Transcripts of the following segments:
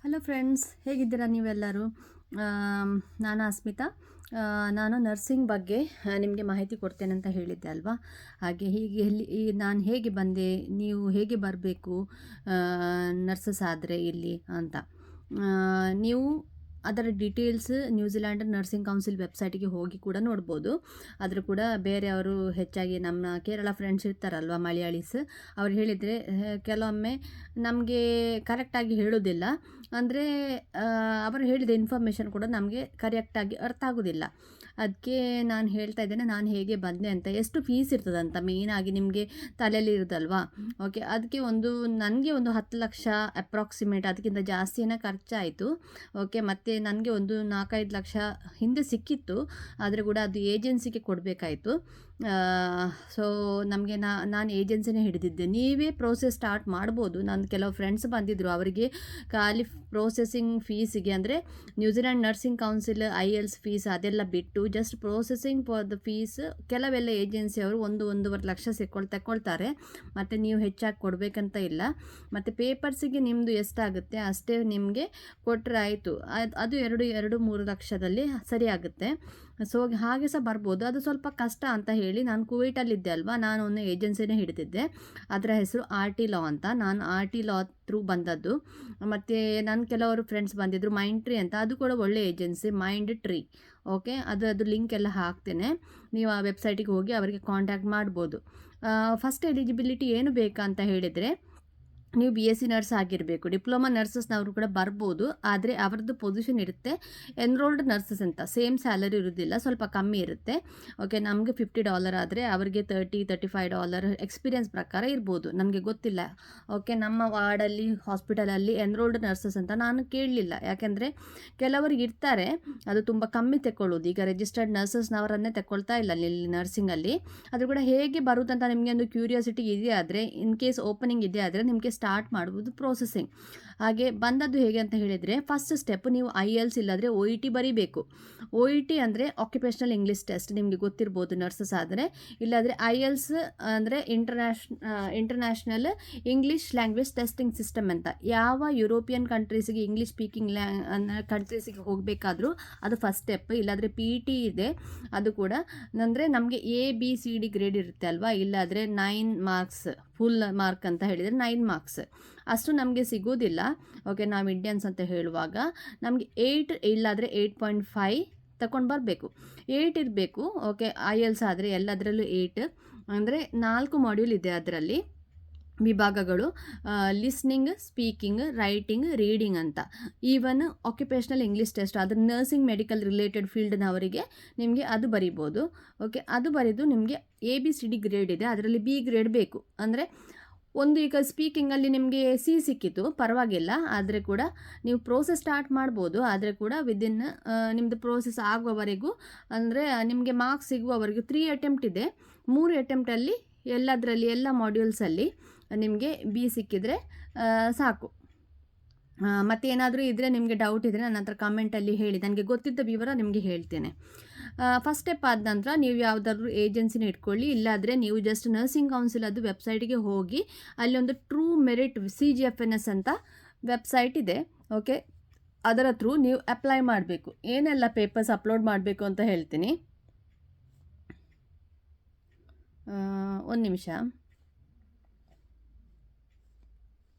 Hello friends, ಹೇಗಿದ್ದೀರಾ ನೀವೆಲ್ಲರೂ? ನಾನು ಅಸ್ಮಿತಾ. ನಾನು ನರ್ಸಿಂಗ್ ಬಗ್ಗೆ ನಿಮಗೆ ಮಾಹಿತಿ ಕೊಡ್ತೇನೆ ಅಂತ ಹೇಳಿದ್ದೆ ಅಲ್ವಾ? ಹಾಗೆ ಹೀಗೆ ನಾನು ಹೇಗೆ ಬಂದೆ, ನೀವು ಹೇಗೆ ಬರಬೇಕು ನರ್ಸಸ್ ಆದರೆ ಇಲ್ಲಿ ಅಂತ. ನೀವು ಅದರ ಡೀಟೇಲ್ಸ್ ನ್ಯೂಜಿಲ್ಯಾಂಡ್ ನರ್ಸಿಂಗ್ ಕೌನ್ಸಿಲ್ ವೆಬ್ಸೈಟಿಗೆ ಹೋಗಿ ಕೂಡ ನೋಡ್ಬೋದು. ಆದರೂ ಕೂಡ ಬೇರೆಯವರು ಹೆಚ್ಚಾಗಿ ನಮ್ಮ ಕೇರಳ ಫ್ರೆಂಡ್ಸ್ ಇರ್ತಾರಲ್ವ, ಮಲಯಾಳೀಸ್, ಅವ್ರು ಹೇಳಿದರೆ ಕೆಲವೊಮ್ಮೆ ನಮಗೆ ಕರೆಕ್ಟಾಗಿ ಹೇಳೋದಿಲ್ಲ. ಅಂದರೆ ಅವರು ಹೇಳಿದ ಇನ್ಫಾರ್ಮೇಷನ್ ಕೂಡ ನಮಗೆ ಕರೆಕ್ಟಾಗಿ ಅರ್ಥ ಆಗೋದಿಲ್ಲ. ಅದಕ್ಕೆ ನಾನು ಹೇಳ್ತಾ ಇದ್ದೇನೆ ನಾನು ಹೇಗೆ ಬಂದೆ ಅಂತ. ಎಷ್ಟು ಫೀಸ್ ಇರ್ತದಂತ ಮೇಯ್ನಾಗಿ ನಿಮಗೆ ತಲೆಯಲ್ಲಿ ಇರೋದಲ್ವಾ? ಓಕೆ, ಅದಕ್ಕೆ ನನಗೆ ಒಂದು 10 ಲಕ್ಷ ಅಪ್ರಾಕ್ಸಿಮೇಟ್, ಅದಕ್ಕಿಂತ ಜಾಸ್ತಿನೇ ಖರ್ಚಾಯಿತು. ಓಕೆ, ಮತ್ತು ನನಗೆ ಒಂದು 4-5 ಲಕ್ಷ ಹಿಂದೆ ಸಿಕ್ಕಿತ್ತು, ಆದರೆ ಕೂಡ ಅದು ಏಜೆನ್ಸಿಗೆ ಕೊಡಬೇಕಾಯಿತು. ಸೊ ನಮಗೆ ನಾನು ಏಜೆನ್ಸಿನೇ ಹಿಡಿದಿದ್ದೆ. ನೀವೇ ಪ್ರೋಸೆಸ್ ಸ್ಟಾರ್ಟ್ ಮಾಡ್ಬೋದು. ನನ್ನ ಕೆಲವು ಫ್ರೆಂಡ್ಸ್ ಬಂದಿದ್ದರು, ಅವರಿಗೆ ಖಾಲಿ ಪ್ರೋಸೆಸಿಂಗ್ ಫೀಸಿಗೆ, ಅಂದರೆ New Zealand nursing council IELTS fees ಅದೆಲ್ಲ ಬಿಟ್ಟು just processing for the fees ಕೆಲವೆಲ್ಲ ಏಜೆನ್ಸಿಯವರು 1-1.5 ಲಕ್ಷ ತಗೊಳ್ತಾರೆ. ಮತ್ತು ನೀವು ಹೆಚ್ಚಾಗಿ ಕೊಡಬೇಕಂತ ಇಲ್ಲ. ಮತ್ತು ಪೇಪರ್ಸಿಗೆ ನಿಮ್ಮದು ಎಷ್ಟಾಗುತ್ತೆ ಅಷ್ಟೇ ನಿಮಗೆ ಕೊಟ್ಟರೆ ಆಯಿತು. ಅದು 2-3 ಲಕ್ಷದಲ್ಲಿ ಸರಿಯಾಗುತ್ತೆ. ಸೊ ಹಾಗೆ ಸಹ ಬರ್ಬೋದು. ಅದು ಸ್ವಲ್ಪ ಕಷ್ಟ ಅಂತ ಹೇಳಿ ನಾನು ಕುವೈಟಲ್ಲಿದ್ದೆ ಅಲ್ವಾ, ನಾನು ಒಂದು ಏಜೆನ್ಸಿನೇ ಹಿಡಿದಿದ್ದೆ. ಅದರ ಹೆಸರು RT ಲಾ ಅಂತ. ನಾನು RT ಲಾ ಥ್ರೂ ಬಂದದ್ದು. ಮತ್ತು ನನ್ನ ಕೆಲವರು ಫ್ರೆಂಡ್ಸ್ ಬಂದಿದ್ದರು, ಮೈಂಡ್ ಟ್ರೀ ಅಂತ, ಅದು ಕೂಡ ಒಳ್ಳೆ ಏಜೆನ್ಸಿ, ಮೈಂಡ್ ಟ್ರೀ. ಓಕೆ, ಅದು ಲಿಂಕ್ ಎಲ್ಲ ಹಾಕ್ತೇನೆ, ನೀವು ಆ ವೆಬ್ಸೈಟಿಗೆ ಹೋಗಿ ಅವರಿಗೆ ಕಾಂಟ್ಯಾಕ್ಟ್ ಮಾಡ್ಬೋದು. ಫಸ್ಟ್ ಎಲಿಜಿಬಿಲಿಟಿ ಏನು ಬೇಕಂತ ಹೇಳಿದರೆ, ನೀವು BSc ನರ್ಸ್ ಆಗಿರಬೇಕು. ಡಿಪ್ಲೊಮಾ ನರ್ಸಸ್ನವರು ಕೂಡ ಬರ್ಬೋದು, ಆದರೆ ಅವರದ್ದು ಪೊಸಿಷನ್ ಇರುತ್ತೆ ಎನ್ರೋಲ್ಡ್ ನರ್ಸಸ್ ಅಂತ. ಸೇಮ್ ಸ್ಯಾಲರಿ ಇರೋದಿಲ್ಲ, ಸ್ವಲ್ಪ ಕಮ್ಮಿ ಇರುತ್ತೆ. ಓಕೆ, ನಮಗೆ $50 ಆದರೆ ಅವರಿಗೆ $30-35 ಎಕ್ಸ್ಪೀರಿಯನ್ಸ್ ಪ್ರಕಾರ ಇರ್ಬೋದು, ನಮಗೆ ಗೊತ್ತಿಲ್ಲ. ಓಕೆ, ನಮ್ಮ ವಾರ್ಡಲ್ಲಿ ಹಾಸ್ಪಿಟಲಲ್ಲಿ ಎನ್ರೋಲ್ಡ್ ನರ್ಸಸ್ ಅಂತ ನಾನು ಕೇಳಲಿಲ್ಲ, ಯಾಕೆಂದರೆ ಕೆಲವರಿಗೆ ಇರ್ತಾರೆ, ಅದು ತುಂಬ ಕಮ್ಮಿ ತೆಕ್ಕೊಳ್ಳೋದು. ಈಗ ರಿಜಿಸ್ಟರ್ಡ್ ನರ್ಸಸ್ನವರನ್ನೇ ತೆಕ್ಕೊಳ್ತಾ ಇಲ್ಲ ಇಲ್ಲಿ ನರ್ಸಿಂಗಲ್ಲಿ. ಅದು ಕೂಡ ಹೇಗೆ ಬರುತ್ತಂತ ನಿಮಗೆ ಒಂದು ಕ್ಯೂರಿಯಾಸಿಟಿ ಇದೆ ಆದರೆ, ಇನ್ ಕೇಸ್ ಓಪನಿಂಗ್ ಇದೆ ಆದರೆ ನಿಮಗೆ ಸ್ಟಾರ್ಟ್ ಮಾಡ್ಬೋದು ಪ್ರೋಸೆಸಿಂಗ್. ಹಾಗೆ ಬಂದದ್ದು ಹೇಗೆ ಅಂತ ಹೇಳಿದರೆ, ಫಸ್ಟ್ ಸ್ಟೆಪ್ ನೀವು IELTS ಇಲ್ಲಾದರೆ OET ಬರೀಬೇಕು. OET ಅಂದರೆ ಆಕ್ಯುಪೇಷನಲ್ ಇಂಗ್ಲೀಷ್ ಟೆಸ್ಟ್, ನಿಮಗೆ ಗೊತ್ತಿರ್ಬೋದು ನರ್ಸಸ್ ಆದರೆ. ಇಲ್ಲಾದರೆ IELTS ಅಂದರೆ international English language testing system ಅಂತ. ಯಾವ ಯುರೋಪಿಯನ್ ಕಂಟ್ರೀಸಿಗೆ ಇಂಗ್ಲೀಷ್ ಸ್ಪೀಕಿಂಗ್ ಕಂಟ್ರೀಸಿಗೆ ಹೋಗಬೇಕಾದ್ರೂ ಅದು ಫಸ್ಟ್ ಸ್ಟೆಪ್. ಇಲ್ಲಾದರೆ PET ಇದೆ, ಅದು ಕೂಡ ಅಂದರೆ ನಮಗೆ ABCD ಗ್ರೇಡ್ ಇರುತ್ತೆ ಅಲ್ವಾ. ಇಲ್ಲಾದರೆ 9 ಮಾರ್ಕ್ಸ್ ಫುಲ್ ಮಾರ್ಕ್ ಅಂತ ಹೇಳಿದರೆ 9 ಮಾರ್ಕ್ಸ್ ಅಷ್ಟು ನಮಗೆ ಸಿಗೋದಿಲ್ಲ. ಓಕೆ, ನಾವು ಇಂಡಿಯನ್ಸ್ ಅಂತ ಹೇಳುವಾಗ ನಮಗೆ 8 ಇಲ್ಲಾದರೆ 8.5 ತಗೊಂಡು ಬರಬೇಕು. 8 ಇರಬೇಕು. ಓಕೆ, IELTS ಆದರೆ ಎಲ್ಲದರಲ್ಲೂ 8. ಅಂದರೆ 4 ಮಾಡ್ಯೂಲ್ ಇದೆ ಅದರಲ್ಲಿ, ವಿಭಾಗಗಳು: ಲಿಸ್ನಿಂಗ್, ಸ್ಪೀಕಿಂಗ್, ರೈಟಿಂಗ್, ರೀಡಿಂಗ್ ಅಂತ. ಈವನ್ ಆಕ್ಯುಪೇಷನಲ್ ಇಂಗ್ಲೀಷ್ ಟೆಸ್ಟ್, ಅದು ನರ್ಸಿಂಗ್ ಮೆಡಿಕಲ್ ರಿಲೇಟೆಡ್ ಫೀಲ್ಡ್ನವರಿಗೆ ನಿಮಗೆ ಅದು ಬರಿಬೋದು. ಓಕೆ, ಅದು ಬರೆದು ನಿಮಗೆ ABCD ಗ್ರೇಡ್ ಇದೆ, ಅದರಲ್ಲಿ B ಗ್ರೇಡ್ ಬೇಕು. ಅಂದರೆ ಈಗ ಸ್ಪೀಕಿಂಗಲ್ಲಿ ನಿಮಗೆ C ಸಿಕ್ಕಿತು, ಪರವಾಗಿಲ್ಲ, ಆದರೆ ಕೂಡ ನೀವು ಪ್ರೋಸೆಸ್ ಸ್ಟಾರ್ಟ್ ಮಾಡ್ಬೋದು. ಆದರೆ ಕೂಡ ವಿದಿನ್ ನಿಮ್ಮದು ಪ್ರೋಸೆಸ್ ಆಗುವವರೆಗೂ, ಅಂದರೆ ನಿಮಗೆ ಮಾರ್ಕ್ಸ್ ಸಿಗುವವರೆಗೂ 3 ಅಟೆಂಪ್ಟ್ ಇದೆ. 3 ಅಟೆಂಪ್ಟಲ್ಲಿ ಎಲ್ಲದರಲ್ಲಿ ಎಲ್ಲ ಮಾಡ್ಯೂಲ್ಸಲ್ಲಿ ನಿಮಗೆ B ಸಿಕ್ಕಿದರೆ ಸಾಕು. ಮತ್ತೇನಾದರೂ ಇದ್ದರೆ, ನಿಮಗೆ ಡೌಟ್ ಇದ್ದರೆ ನನ್ನ ಹತ್ರ ಕಮೆಂಟಲ್ಲಿ ಹೇಳಿ, ನನಗೆ ಗೊತ್ತಿದ್ದ ವಿವರ ನಿಮಗೆ ಹೇಳ್ತೇನೆ. ಫಸ್ಟ್ ಸ್ಟೆಪ್ ಆದ ನಂತರ ನೀವು ಯಾವುದಾದ್ರೂ ಏಜೆನ್ಸಿನ ಇಟ್ಕೊಳ್ಳಿ. ಇಲ್ಲಾದರೆ ನೀವು ಜಸ್ಟ್ ನರ್ಸಿಂಗ್ ಕೌನ್ಸಿಲ್ ಅದು ವೆಬ್ಸೈಟಿಗೆ ಹೋಗಿ, ಅಲ್ಲಿ ಒಂದು ಟ್ರೂ ಮೆರಿಟ್ CGFNS ಅಂತ ವೆಬ್ಸೈಟ್ ಇದೆ. ಓಕೆ, ಅದರ ಥ್ರೂ ನೀವು ಅಪ್ಲೈ ಮಾಡಬೇಕು. ಏನೆಲ್ಲ ಪೇಪರ್ಸ್ ಅಪ್ಲೋಡ್ ಮಾಡಬೇಕು ಅಂತ ಹೇಳ್ತೀನಿ. ಒಂದು ನಿಮಿಷ.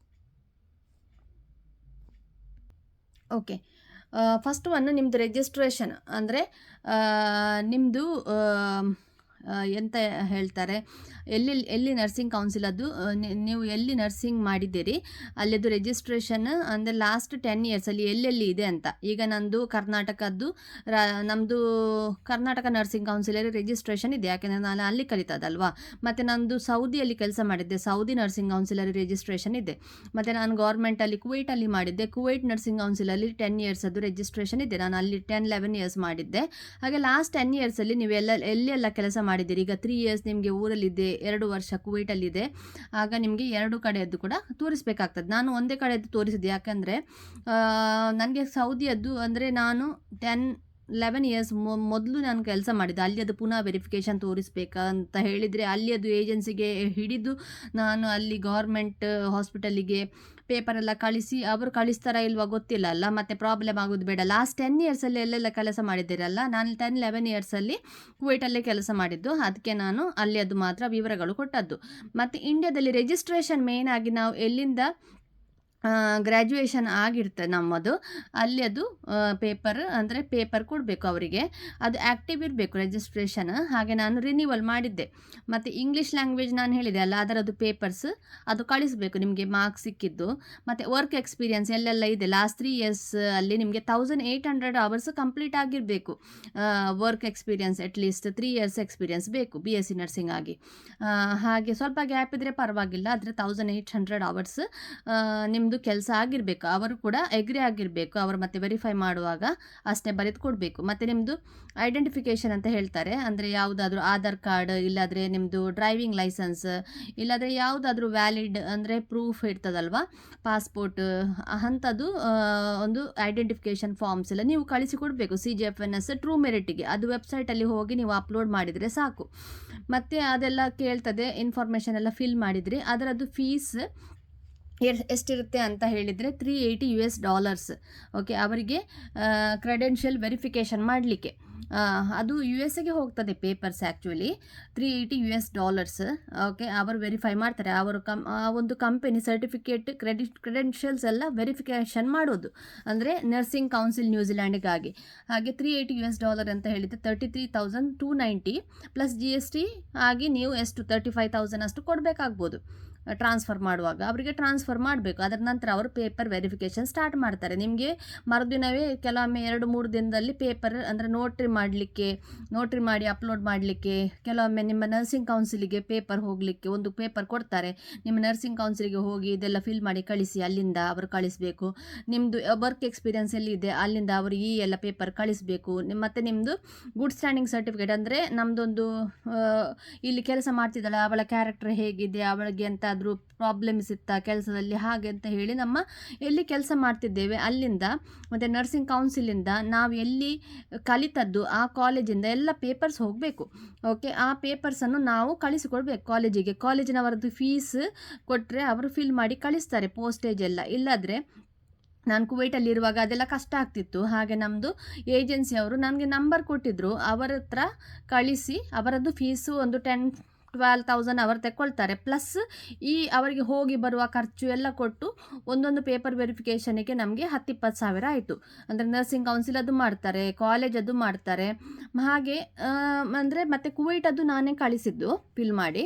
ಓಕೆ, ಫಸ್ಟ್ ಒನ್ ನಿಮ್ಮದು ರಿಜಿಸ್ಟ್ರೇಷನ್. ಅಂದರೆ ನಿಮ್ಮದು ಎಂತ ಹೇಳ್ತಾರೆ, ಎಲ್ಲಿ ನರ್ಸಿಂಗ್ ಕೌನ್ಸಿಲ್ ಅದು ನೀವು ಎಲ್ಲಿ ನರ್ಸಿಂಗ್ ಮಾಡಿದ್ದೀರಿ ಅಲ್ಲಿದು ರಿಜಿಸ್ಟ್ರೇಷನ್, ಅಂದರೆ ಲಾಸ್ಟ್ 10 ಇಯರ್ಸಲ್ಲಿ ಎಲ್ಲೆಲ್ಲಿ ಇದೆ ಅಂತ. ಈಗ ನಂದು ಕರ್ನಾಟಕದ್ದು, ನಮ್ಮದು ಕರ್ನಾಟಕ ನರ್ಸಿಂಗ್ ಕೌನ್ಸಿಲಲ್ಲಿ ರಿಜಿಸ್ಟ್ರೇಷನ್ ಇದೆ, ಯಾಕೆಂದರೆ ನಾನು ಅಲ್ಲಿ ಕಲಿತದಲ್ವಾ. ಮತ್ತು ನಂದು ಸೌದಿಯಲ್ಲಿ ಕೆಲಸ ಮಾಡಿದ್ದೆ, ಸೌದಿ ನರ್ಸಿಂಗ್ ಕೌನ್ಸಿಲಲ್ಲಿ ರಿಜಿಸ್ಟ್ರೇಷನ್ ಇದೆ. ಮತ್ತು ನಾನು ಗೌರ್ಮೆಂಟಲ್ಲಿ ಕುವೈಟಲ್ಲಿ ಮಾಡಿದ್ದೆ, ಕುವೈಟ್ ನರ್ಸಿಂಗ್ ಕೌನ್ಸಿಲಲ್ಲಿ 10 ಇಯರ್ಸ್ ಅದು ರಿಜಿಸ್ಟ್ರೇಷನ್ ಇದೆ. ನಾನು ಅಲ್ಲಿ 10-11 ಇಯರ್ಸ್ ಮಾಡಿದ್ದೆ. ಹಾಗೆ ಲಾಸ್ಟ್ 10 ಇಯರ್ಸಲ್ಲಿ ನೀವು ಎಲ್ಲೆಲ್ಲ ಕೆಲಸ ಮಾಡಿದ್ದೀರಿ. ಈಗ 3 ಇಯರ್ಸ್ ನಿಮಗೆ ಊರಲ್ಲಿದೆ, 2 ವರ್ಷ ಕುವೈಟಲ್ಲಿದೆ. ಆಗ ನಿಮಗೆ 2 ಕಡೆಯದ್ದು ಕೂಡ ತೋರಿಸಬೇಕಾಗ್ತದೆ. ನಾನು ಒಂದೇ ಕಡೆಯದ್ದು ತೋರಿಸಿದೆ, ಯಾಕಂದರೆ ನನಗೆ ಸೌದಿಯದ್ದು ಅಂದರೆ ನಾನು 10-11 ಇಯರ್ಸ್ ಮೊದಲು ನಾನು ಕೆಲಸ ಮಾಡಿದ್ದೆ. ಅಲ್ಲಿ ಅದು ಪುನಃ ವೆರಿಫಿಕೇಷನ್ ತೋರಿಸ್ಬೇಕಂತ ಹೇಳಿದರೆ, ಅಲ್ಲಿ ಅದು ಏಜೆನ್ಸಿಗೆ ಹಿಡಿದು ನಾನು ಅಲ್ಲಿ ಗೌರ್ಮೆಂಟ್ ಹಾಸ್ಪಿಟಲಿಗೆ ಪೇಪರೆಲ್ಲ ಕಳಿಸಿ ಅವರು ಕಳಿಸ್ತಾರಾ ಇಲ್ವಾ ಗೊತ್ತಿಲ್ಲ ಅಲ್ಲ, ಮತ್ತು ಪ್ರಾಬ್ಲಮ್ ಆಗೋದು ಬೇಡ. ಲಾಸ್ಟ್ 10 ಇಯರ್ಸಲ್ಲಿ ಎಲ್ಲೆಲ್ಲ ಕೆಲಸ ಮಾಡಿದ್ದೀರಲ್ಲ, ನಾನು 10-11 ಇಯರ್ಸಲ್ಲಿ ಕುವೈಟಲ್ಲೇ ಕೆಲಸ ಮಾಡಿದ್ದು, ಅದಕ್ಕೆ ನಾನು ಅಲ್ಲಿ ಅದು ಮಾತ್ರ ವಿವರಗಳು ಕೊಟ್ಟದ್ದು. ಮತ್ತು ಇಂಡಿಯಾದಲ್ಲಿ ರಿಜಿಸ್ಟ್ರೇಷನ್ ಮೇನ್ ಆಗಿ ನಾವು ಎಲ್ಲಿಂದ ಗ್ರ್ಯಾಜುಯೇಷನ್ ಆಗಿರ್ತದೆ ನಮ್ಮದು, ಅಲ್ಲಿ ಅದು ಪೇಪರ್ ಕೊಡಬೇಕು ಅವರಿಗೆ, ಅದು ಆ್ಯಕ್ಟಿವ್ ಇರಬೇಕು ರಿಜಿಸ್ಟ್ರೇಷನ್. ಹಾಗೆ ನಾನು ರಿನ್ಯೂವಲ್ ಮಾಡಿದ್ದೆ. ಮತ್ತು ಇಂಗ್ಲೀಷ್ ಲ್ಯಾಂಗ್ವೇಜ್ ನಾನು ಹೇಳಿದೆ ಅಲ್ಲ, ಅದರದ್ದು ಪೇಪರ್ಸ್ ಅದು ಕಳಿಸಬೇಕು ನಿಮಗೆ ಮಾರ್ಕ್ಸ್ ಸಿಕ್ಕಿದ್ದು. ಮತ್ತು ವರ್ಕ್ ಎಕ್ಸ್ಪೀರಿಯನ್ಸ್ ಎಲ್ಲೆಲ್ಲ ಇದೆ, ಲಾಸ್ಟ್ 3 ಇಯರ್ಸ್ ಅಲ್ಲಿ ನಿಮಗೆ 1800 ಅವರ್ಸ್ ಕಂಪ್ಲೀಟ್ ಆಗಿರಬೇಕು. Work experience at least 3 years experience ಬೇಕು BSc ನರ್ಸಿಂಗ್ ಆಗಿ. ಹಾಗೆ ಸ್ವಲ್ಪ ಗ್ಯಾಪ್ ಇದ್ದರೆ ಪರವಾಗಿಲ್ಲ, ಆದರೆ 1800 ಅವರ್ಸ್ ನಿಮ್ಮದು ಕೆಲಸ ಆಗಿರಬೇಕು. ಅವರು ಕೂಡ ಎಗ್ರಿ ಆಗಿರಬೇಕು, ಅವರು ಮತ್ತೆ ವೆರಿಫೈ ಮಾಡುವಾಗ ಅಷ್ಟೇ ಬರೆದು ಕೊಡಬೇಕು. ಮತ್ತು ನಿಮ್ಮದು ಐಡೆಂಟಿಫಿಕೇಷನ್ ಅಂತ ಹೇಳ್ತಾರೆ, ಅಂದರೆ ಯಾವುದಾದ್ರೂ ಆಧಾರ್ ಕಾರ್ಡ್, ಇಲ್ಲಾದರೆ ನಿಮ್ಮದು ಡ್ರೈವಿಂಗ್ ಲೈಸೆನ್ಸ್, ಇಲ್ಲಾದರೆ ಯಾವುದಾದ್ರೂ ವ್ಯಾಲಿಡ್ ಅಂದರೆ ಪ್ರೂಫ್ ಇರ್ತದಲ್ವ, ಪಾಸ್ಪೋರ್ಟ್ ಅಂಥದ್ದು ಒಂದು ಐಡೆಂಟಿಫಿಕೇಷನ್ ಫಾರ್ಮ್ಸ್ ಎಲ್ಲ ನೀವು ಕಳಿಸಿಕೊಡಬೇಕು CGFNS ಟ್ರೂ ಮೆರಿಟಿಗೆ. ಅದು ವೆಬ್ಸೈಟಲ್ಲಿ ಹೋಗಿ ನೀವು ಅಪ್ಲೋಡ್ ಮಾಡಿದರೆ ಸಾಕು. ಮತ್ತು ಅದೆಲ್ಲ ಕೇಳ್ತದೆ, ಇನ್ಫಾರ್ಮೇಷನ್ ಎಲ್ಲ ಫಿಲ್ ಮಾಡಿದರೆ ಅದರದ್ದು ಫೀಸ್ ಎಷ್ಟಿರುತ್ತೆ ಅಂತ ಹೇಳಿದರೆ $380. ಓಕೆ, ಅವರಿಗೆ ಕ್ರೆಡೆನ್ಷಿಯಲ್ ವೆರಿಫಿಕೇಷನ್ ಮಾಡಲಿಕ್ಕೆ ಅದು USA ಹೋಗ್ತದೆ ಪೇಪರ್ಸ್ ಆ್ಯಕ್ಚುಲಿ $380. ಓಕೆ, ಅವರು ವೆರಿಫೈ ಮಾಡ್ತಾರೆ, ಅವರು ಒಂದು ಕಂಪನಿ ಸರ್ಟಿಫಿಕೇಟ್ ಕ್ರೆಡೆನ್ಷಿಯಲ್ಸ್ ಎಲ್ಲ ವೆರಿಫಿಕೇಷನ್ ಮಾಡೋದು, ಅಂದರೆ ನರ್ಸಿಂಗ್ ಕೌನ್ಸಿಲ್ ನ್ಯೂಜಿಲ್ಯಾಂಡ್ಗಾಗಿ. ಹಾಗೆ $380 ಅಂತ ಹೇಳಿದರೆ 33,290 ಪ್ಲಸ್ GST ಆಗಿ ನೀವು ಎಷ್ಟು 35,000 ಅಷ್ಟು ಕೊಡಬೇಕಾಗ್ಬೋದು. ಟ್ರಾನ್ಸ್ಫರ್ ಮಾಡುವಾಗ ಅವರಿಗೆ ಟ್ರಾನ್ಸ್ಫರ್ ಮಾಡಬೇಕು. ಅದರ ನಂತರ ಅವರು ಪೇಪರ್ ವೆರಿಫಿಕೇಷನ್ ಸ್ಟಾರ್ಟ್ ಮಾಡ್ತಾರೆ. ನಿಮಗೆ ಮರುದಿನವೇ ಕೆಲವೊಮ್ಮೆ 2-3 ದಿನದಲ್ಲಿ ಪೇಪರ್ ಅಂದರೆ ನೋಟ್ರಿ ಮಾಡಿ ಅಪ್ಲೋಡ್ ಮಾಡಲಿಕ್ಕೆ, ಕೆಲವೊಮ್ಮೆ ನಿಮ್ಮ ನರ್ಸಿಂಗ್ ಕೌನ್ಸಿಲಿಗೆ ಪೇಪರ್ ಹೋಗಲಿಕ್ಕೆ ಒಂದು ಪೇಪರ್ ಕೊಡ್ತಾರೆ. ನಿಮ್ಮ ನರ್ಸಿಂಗ್ ಕೌನ್ಸಿಲಿಗೆ ಹೋಗಿ ಇದೆಲ್ಲ ಫಿಲ್ ಮಾಡಿ ಕಳಿಸಿ, ಅಲ್ಲಿಂದ ಅವರು ಕಳಿಸಬೇಕು. ನಿಮ್ಮದು ವರ್ಕ್ ಎಕ್ಸ್ಪೀರಿಯನ್ಸ್ ಎಲ್ಲಿದೆ ಅಲ್ಲಿಂದ ಅವರು ಈ ಎಲ್ಲ ಪೇಪರ್ ಕಳಿಸಬೇಕು. ಮತ್ತು ನಿಮ್ಮದು ಗುಡ್ ಸ್ಟ್ಯಾಂಡಿಂಗ್ ಸರ್ಟಿಫಿಕೇಟ್, ಅಂದರೆ ನಮ್ಮದೊಂದು ಇಲ್ಲಿ ಕೆಲಸ ಮಾಡ್ತಿದ್ದಾಳೆ ಅವಳ ಕ್ಯಾರೆಕ್ಟರ್ ಹೇಗಿದೆ, ಅವಳಿಗೆ ಅಂತ ಪ್ರಾಬ್ಲಮ್ಸ್ ಇತ್ತಾ ಕೆಲಸದಲ್ಲಿ ಹಾಗೆ ಅಂತ ಹೇಳಿ ನಮ್ಮ ಎಲ್ಲಿ ಕೆಲಸ ಮಾಡ್ತಿದ್ದೇವೆ ಅಲ್ಲಿಂದ, ಮತ್ತು ನರ್ಸಿಂಗ್ ಕೌನ್ಸಿಲಿಂದ ನಾವು ಎಲ್ಲಿ ಕಲಿತದ್ದು ಆ ಕಾಲೇಜಿಂದ ಎಲ್ಲ ಪೇಪರ್ಸ್ ಹೋಗಬೇಕು. ಓಕೆ, ಆ ಪೇಪರ್ಸನ್ನು ನಾವು ಕಳಿಸಿಕೊಡ್ಬೇಕು ಕಾಲೇಜಿಗೆ. ಕಾಲೇಜಿನವರದ್ದು ಫೀಸ್ ಕೊಟ್ಟರೆ ಅವರು ಫಿಲ್ ಮಾಡಿ ಕಳಿಸ್ತಾರೆ ಪೋಸ್ಟೇಜ್ ಎಲ್ಲ. ಇಲ್ಲಾದರೆ ನಾನು ಕುವೈಟಲ್ಲಿರುವಾಗ ಅದೆಲ್ಲ ಕಷ್ಟ ಆಗ್ತಿತ್ತು. ಹಾಗೆ ನಮ್ಮದು ಏಜೆನ್ಸಿಯವರು ನನಗೆ ನಂಬರ್ ಕೊಟ್ಟಿದ್ದರು, ಅವರ ಹತ್ರ ಕಳಿಸಿ ಅವರದ್ದು ಫೀಸು ಒಂದು 10-12,000 ಅವರು ತಗೊಳ್ತಾರೆ. ಪ್ಲಸ್ ಅವರಿಗೆ ಹೋಗಿ ಬರುವ ಖರ್ಚು ಎಲ್ಲ ಕೊಟ್ಟು ಒಂದೊಂದು ಪೇಪರ್ ವೆರಿಫಿಕೇಷನಿಗೆ ನಮಗೆ 10-20 ಸಾವಿರ ಆಯಿತು. ಅಂದರೆ ನರ್ಸಿಂಗ್ ಕೌನ್ಸಿಲ್ ಅದು ಮಾಡ್ತಾರೆ, ಕಾಲೇಜ್ ಅದು ಮಾಡ್ತಾರೆ. ಹಾಗೆ ಅಂದರೆ ಮತ್ತು ಕುವೈಟದ್ದು ನಾನೇ ಕಳಿಸಿದ್ದು ಫಿಲ್ ಮಾಡಿ.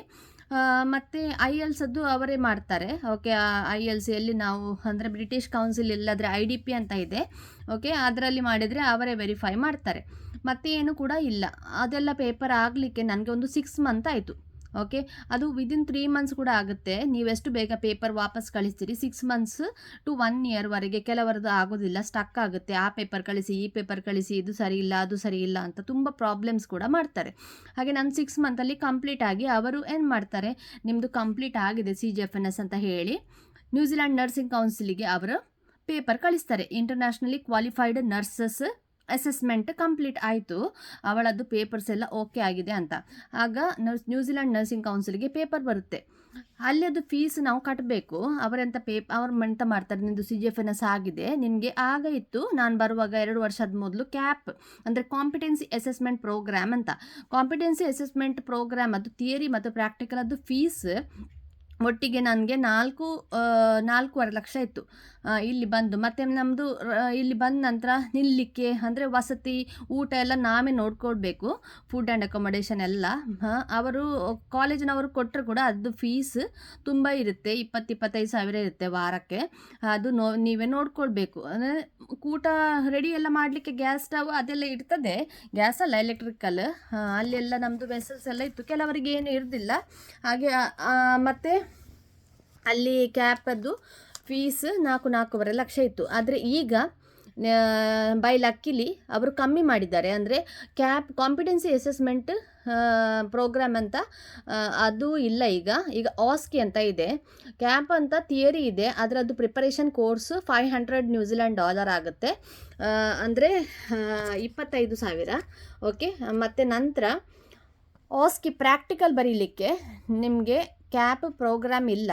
ಮತ್ತು IELTS ಅದು ಅವರೇ ಮಾಡ್ತಾರೆ. ಓಕೆ, IELTS ಎಲ್ಲಿ ನಾವು ಅಂದರೆ ಬ್ರಿಟಿಷ್ ಕೌನ್ಸಿಲ್ ಇಲ್ಲಾದರೆ IDP ಅಂತ ಇದೆ. ಓಕೆ, ಅದರಲ್ಲಿ ಮಾಡಿದರೆ ಅವರೇ ವೆರಿಫೈ ಮಾಡ್ತಾರೆ. ಮತ್ತು ಏನು ಕೂಡ ಇಲ್ಲ, ಅದೆಲ್ಲ ಪೇಪರ್ ಆಗಲಿಕ್ಕೆ ನನಗೆ ಒಂದು 6 ಮಂತ್ ಆಯಿತು. ಓಕೆ, ಅದು ವಿದಿನ್ 3 ಮಂತ್ಸ್ ಕೂಡ ಆಗುತ್ತೆ. ನೀವೆಷ್ಟು ಬೇಗ ಪೇಪರ್ ವಾಪಸ್ ಕಳಿಸ್ತೀರಿ, 6 ಮಂತ್ಸ್ ಟು 1 ಇಯರ್ವರೆಗೆ. ಕೆಲವರದ್ದು ಆಗೋದಿಲ್ಲ, ಸ್ಟಕ್ ಆಗುತ್ತೆ. ಆ ಪೇಪರ್ ಕಳಿಸಿ, ಈ ಪೇಪರ್ ಕಳಿಸಿ, ಇದು ಸರಿ ಇಲ್ಲ ಅದು ಸರಿ ಇಲ್ಲ ಅಂತ ತುಂಬ ಪ್ರಾಬ್ಲಮ್ಸ್ ಕೂಡ ಮಾಡ್ತಾರೆ. ಹಾಗೆ ನಾನು 6 ಮಂತಲ್ಲಿ ಕಂಪ್ಲೀಟ್ ಆಗಿ ಅವರು ಏನು ಮಾಡ್ತಾರೆ, ನಿಮ್ಮದು ಕಂಪ್ಲೀಟ್ ಆಗಿದೆ CGFNS ಅಂತ ಹೇಳಿ ನ್ಯೂಜಿಲ್ಯಾಂಡ್ ನರ್ಸಿಂಗ್ ಕೌನ್ಸಿಲಿಗೆ ಅವರು ಪೇಪರ್ ಕಳಿಸ್ತಾರೆ. Internationally qualified nurses assessment complete ಆಯಿತು, ಅವಳದ್ದು ಪೇಪರ್ಸ್ ಎಲ್ಲ ಓಕೆ ಆಗಿದೆ ಅಂತ. ಆಗ ನ್ಯೂಜಿಲ್ಯಾಂಡ್ ನರ್ಸಿಂಗ್ ಕೌನ್ಸಿಲ್ಗೆ ಪೇಪರ್ ಬರುತ್ತೆ. ಅಲ್ಲಿ ಅದು ಫೀಸ್ ನಾವು ಕಟ್ಟಬೇಕು. ಅವರು ಎಂತ ಮಾಡ್ತಾರೆ, ನಿಮ್ಮದು CGFNS ಆಗಿದೆ ನಿನಗೆ. ಆಗ ಇತ್ತು ನಾನು ಬರುವಾಗ 2 ವರ್ಷದ ಮೊದಲು CAP ಅಂದರೆ ಕಾಂಪಿಟೆನ್ಸಿ ಅಸೆಸ್ಮೆಂಟ್ ಪ್ರೋಗ್ರಾಮ್ ಅಂತ. ಕಾಂಪಿಟೆನ್ಸಿ ಅಸೆಸ್ಮೆಂಟ್ ಪ್ರೋಗ್ರಾಮ್ ಅದು ಥಿಯರಿ ಮತ್ತು ಪ್ರಾಕ್ಟಿಕಲ್ ಅದು ಫೀಸ್ ಒಟ್ಟಿಗೆ ನನಗೆ 4.5 ಲಕ್ಷ ಇತ್ತು ಇಲ್ಲಿ ಬಂದು. ಮತ್ತು ನಮ್ಮದು ಇಲ್ಲಿ ಬಂದ ನಂತರ ನಿಲ್ಲಲಿಕ್ಕೆ ಅಂದರೆ ವಸತಿ ಊಟ ಎಲ್ಲ ನಾವೇ ನೋಡ್ಕೊಳ್ಬೇಕು, ಫುಡ್ ಆ್ಯಂಡ್ ಅಕೊಮಡೇಷನ್ ಎಲ್ಲ. ಅವರು ಕಾಲೇಜಿನವರು ಕೊಟ್ಟರು ಕೂಡ ಅದು ಫೀಸ್ ತುಂಬ ಇರುತ್ತೆ, 20-25 ಸಾವಿರ ಇರುತ್ತೆ ವಾರಕ್ಕೆ. ಅದು ನೀವೇ ನೋಡ್ಕೊಳ್ಬೇಕು. ಅಂದರೆ ಊಟ ರೆಡಿ ಎಲ್ಲ ಮಾಡಲಿಕ್ಕೆ ಗ್ಯಾಸ್ ಸ್ಟವ್ ಅದೆಲ್ಲ ಇರ್ತದೆ, ಗ್ಯಾಸ್ ಅಲ್ಲ ಎಲೆಕ್ಟ್ರಿಕಲ್. ಅಲ್ಲೆಲ್ಲ ನಮ್ಮದು ವೆಸಲ್ಸ್ ಎಲ್ಲ ಇತ್ತು, ಕೆಲವರಿಗೆ ಏನು ಇರೋದಿಲ್ಲ ಹಾಗೆ. ಮತ್ತು ಅಲ್ಲಿ ಕ್ಯಾಪದ್ದು ಫೀಸ್ 4.5 ಲಕ್ಷ ಇತ್ತು. ಆದರೆ ಈಗ ಬೈ ಲಕ್ಕಿಲಿ ಅವರು ಕಮ್ಮಿ ಮಾಡಿದ್ದಾರೆ. ಅಂದರೆ ಕಾಂಪಿಟೆನ್ಸಿ ಅಸೆಸ್ಮೆಂಟ್ ಪ್ರೋಗ್ರಾಮ್ ಅಂತ ಅದು ಇಲ್ಲ ಈಗ ಆಸ್ಕಿ ಅಂತ ಇದೆ. ಕ್ಯಾಪ್ ಅಂತ ಥಿಯರಿ ಇದೆ, ಅದರದ್ದು ಪ್ರಿಪರೇಷನ್ ಕೋರ್ಸು $500 ಆಗುತ್ತೆ, ಅಂದರೆ 25,000. ಓಕೆ, ಮತ್ತು ನಂತರ ಆಸ್ಕಿ ಪ್ರಾಕ್ಟಿಕಲ್ ಬರೀಲಿಕ್ಕೆ ನಿಮಗೆ ಕ್ಯಾಪ್ ಪ್ರೋಗ್ರಾಮ್ ಇಲ್ಲ.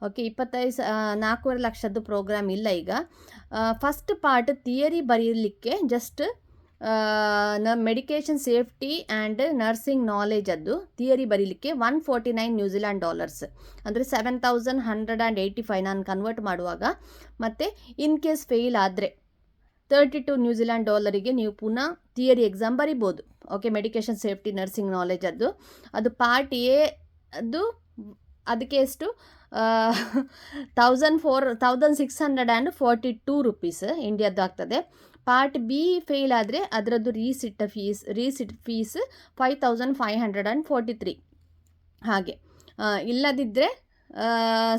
ಓಕೆ, 4.5 ಲಕ್ಷದ್ದು ಪ್ರೋಗ್ರಾಮ್ ಇಲ್ಲ ಈಗ. ಫಸ್ಟ್ ಪಾರ್ಟ್ ಥಿಯರಿ ಬರೀಲಿಕ್ಕೆ just medication safety and nursing ನಾಲೆಜದ್ದು ಥಿಯರಿ ಬರೀಲಿಕ್ಕೆ $149 ಅಂದರೆ $7,185 ನಾನು ಕನ್ವರ್ಟ್ ಮಾಡುವಾಗ. ಮತ್ತು ಇನ್ ಕೇಸ್ ಫೇಲ್ ಆದರೆ $32 ನೀವು ಪುನಃ ಥಿಯರಿ ಎಕ್ಸಾಮ್ ಬರಿಬೋದು. ಓಕೆ, ಮೆಡಿಕೇಷನ್ ಸೇಫ್ಟಿ ನರ್ಸಿಂಗ್ ನಾಲೆಜದ್ದು ಅದು ಪಾರ್ಟ್ ಎ ಅದು ಅದಕ್ಕೆ ಎಷ್ಟು $1,642 ಇಂಡಿಯಾದ್ದು ಆಗ್ತದೆ. ಪಾರ್ಟ್ ಬಿ ಫೇಲ್ ಆದರೆ ಅದರದ್ದು ರೀಸಿಟ್ ಫೀಸ್ $5,543 ಹಾಗೆ. ಇಲ್ಲದಿದ್ದರೆ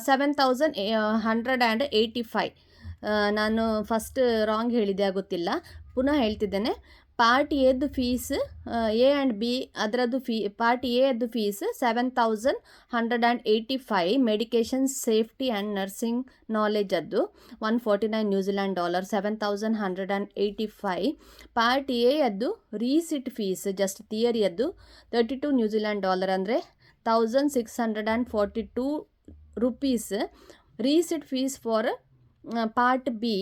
$7,185. ನಾನು ಫಸ್ಟ್ ರಾಂಗ್ ಹೇಳಿದೆ ಆಗುತ್ತಿಲ್ಲ, ಪುನಃ ಹೇಳ್ತಿದ್ದೇನೆ. ಪಾರ್ಟ್ ಎದ್ದು ಫೀಸ್ ಎ ಆ್ಯಂಡ್ ಬಿ ಅದರದ್ದು ಪಾರ್ಟ್ ಎದ್ದು fees $7,185 medication safety and nursing ನಾಲೆಜದ್ದು $149 $7,185. ಪಾರ್ಟ್ ಎ ಅದ್ದು ರೀಸಿಟ್ ಫೀಸ್ ಜಸ್ಟ್ ಥಿಯರಿಯದ್ದು $32 ಅಂದರೆ $1,642. Resit fees for part B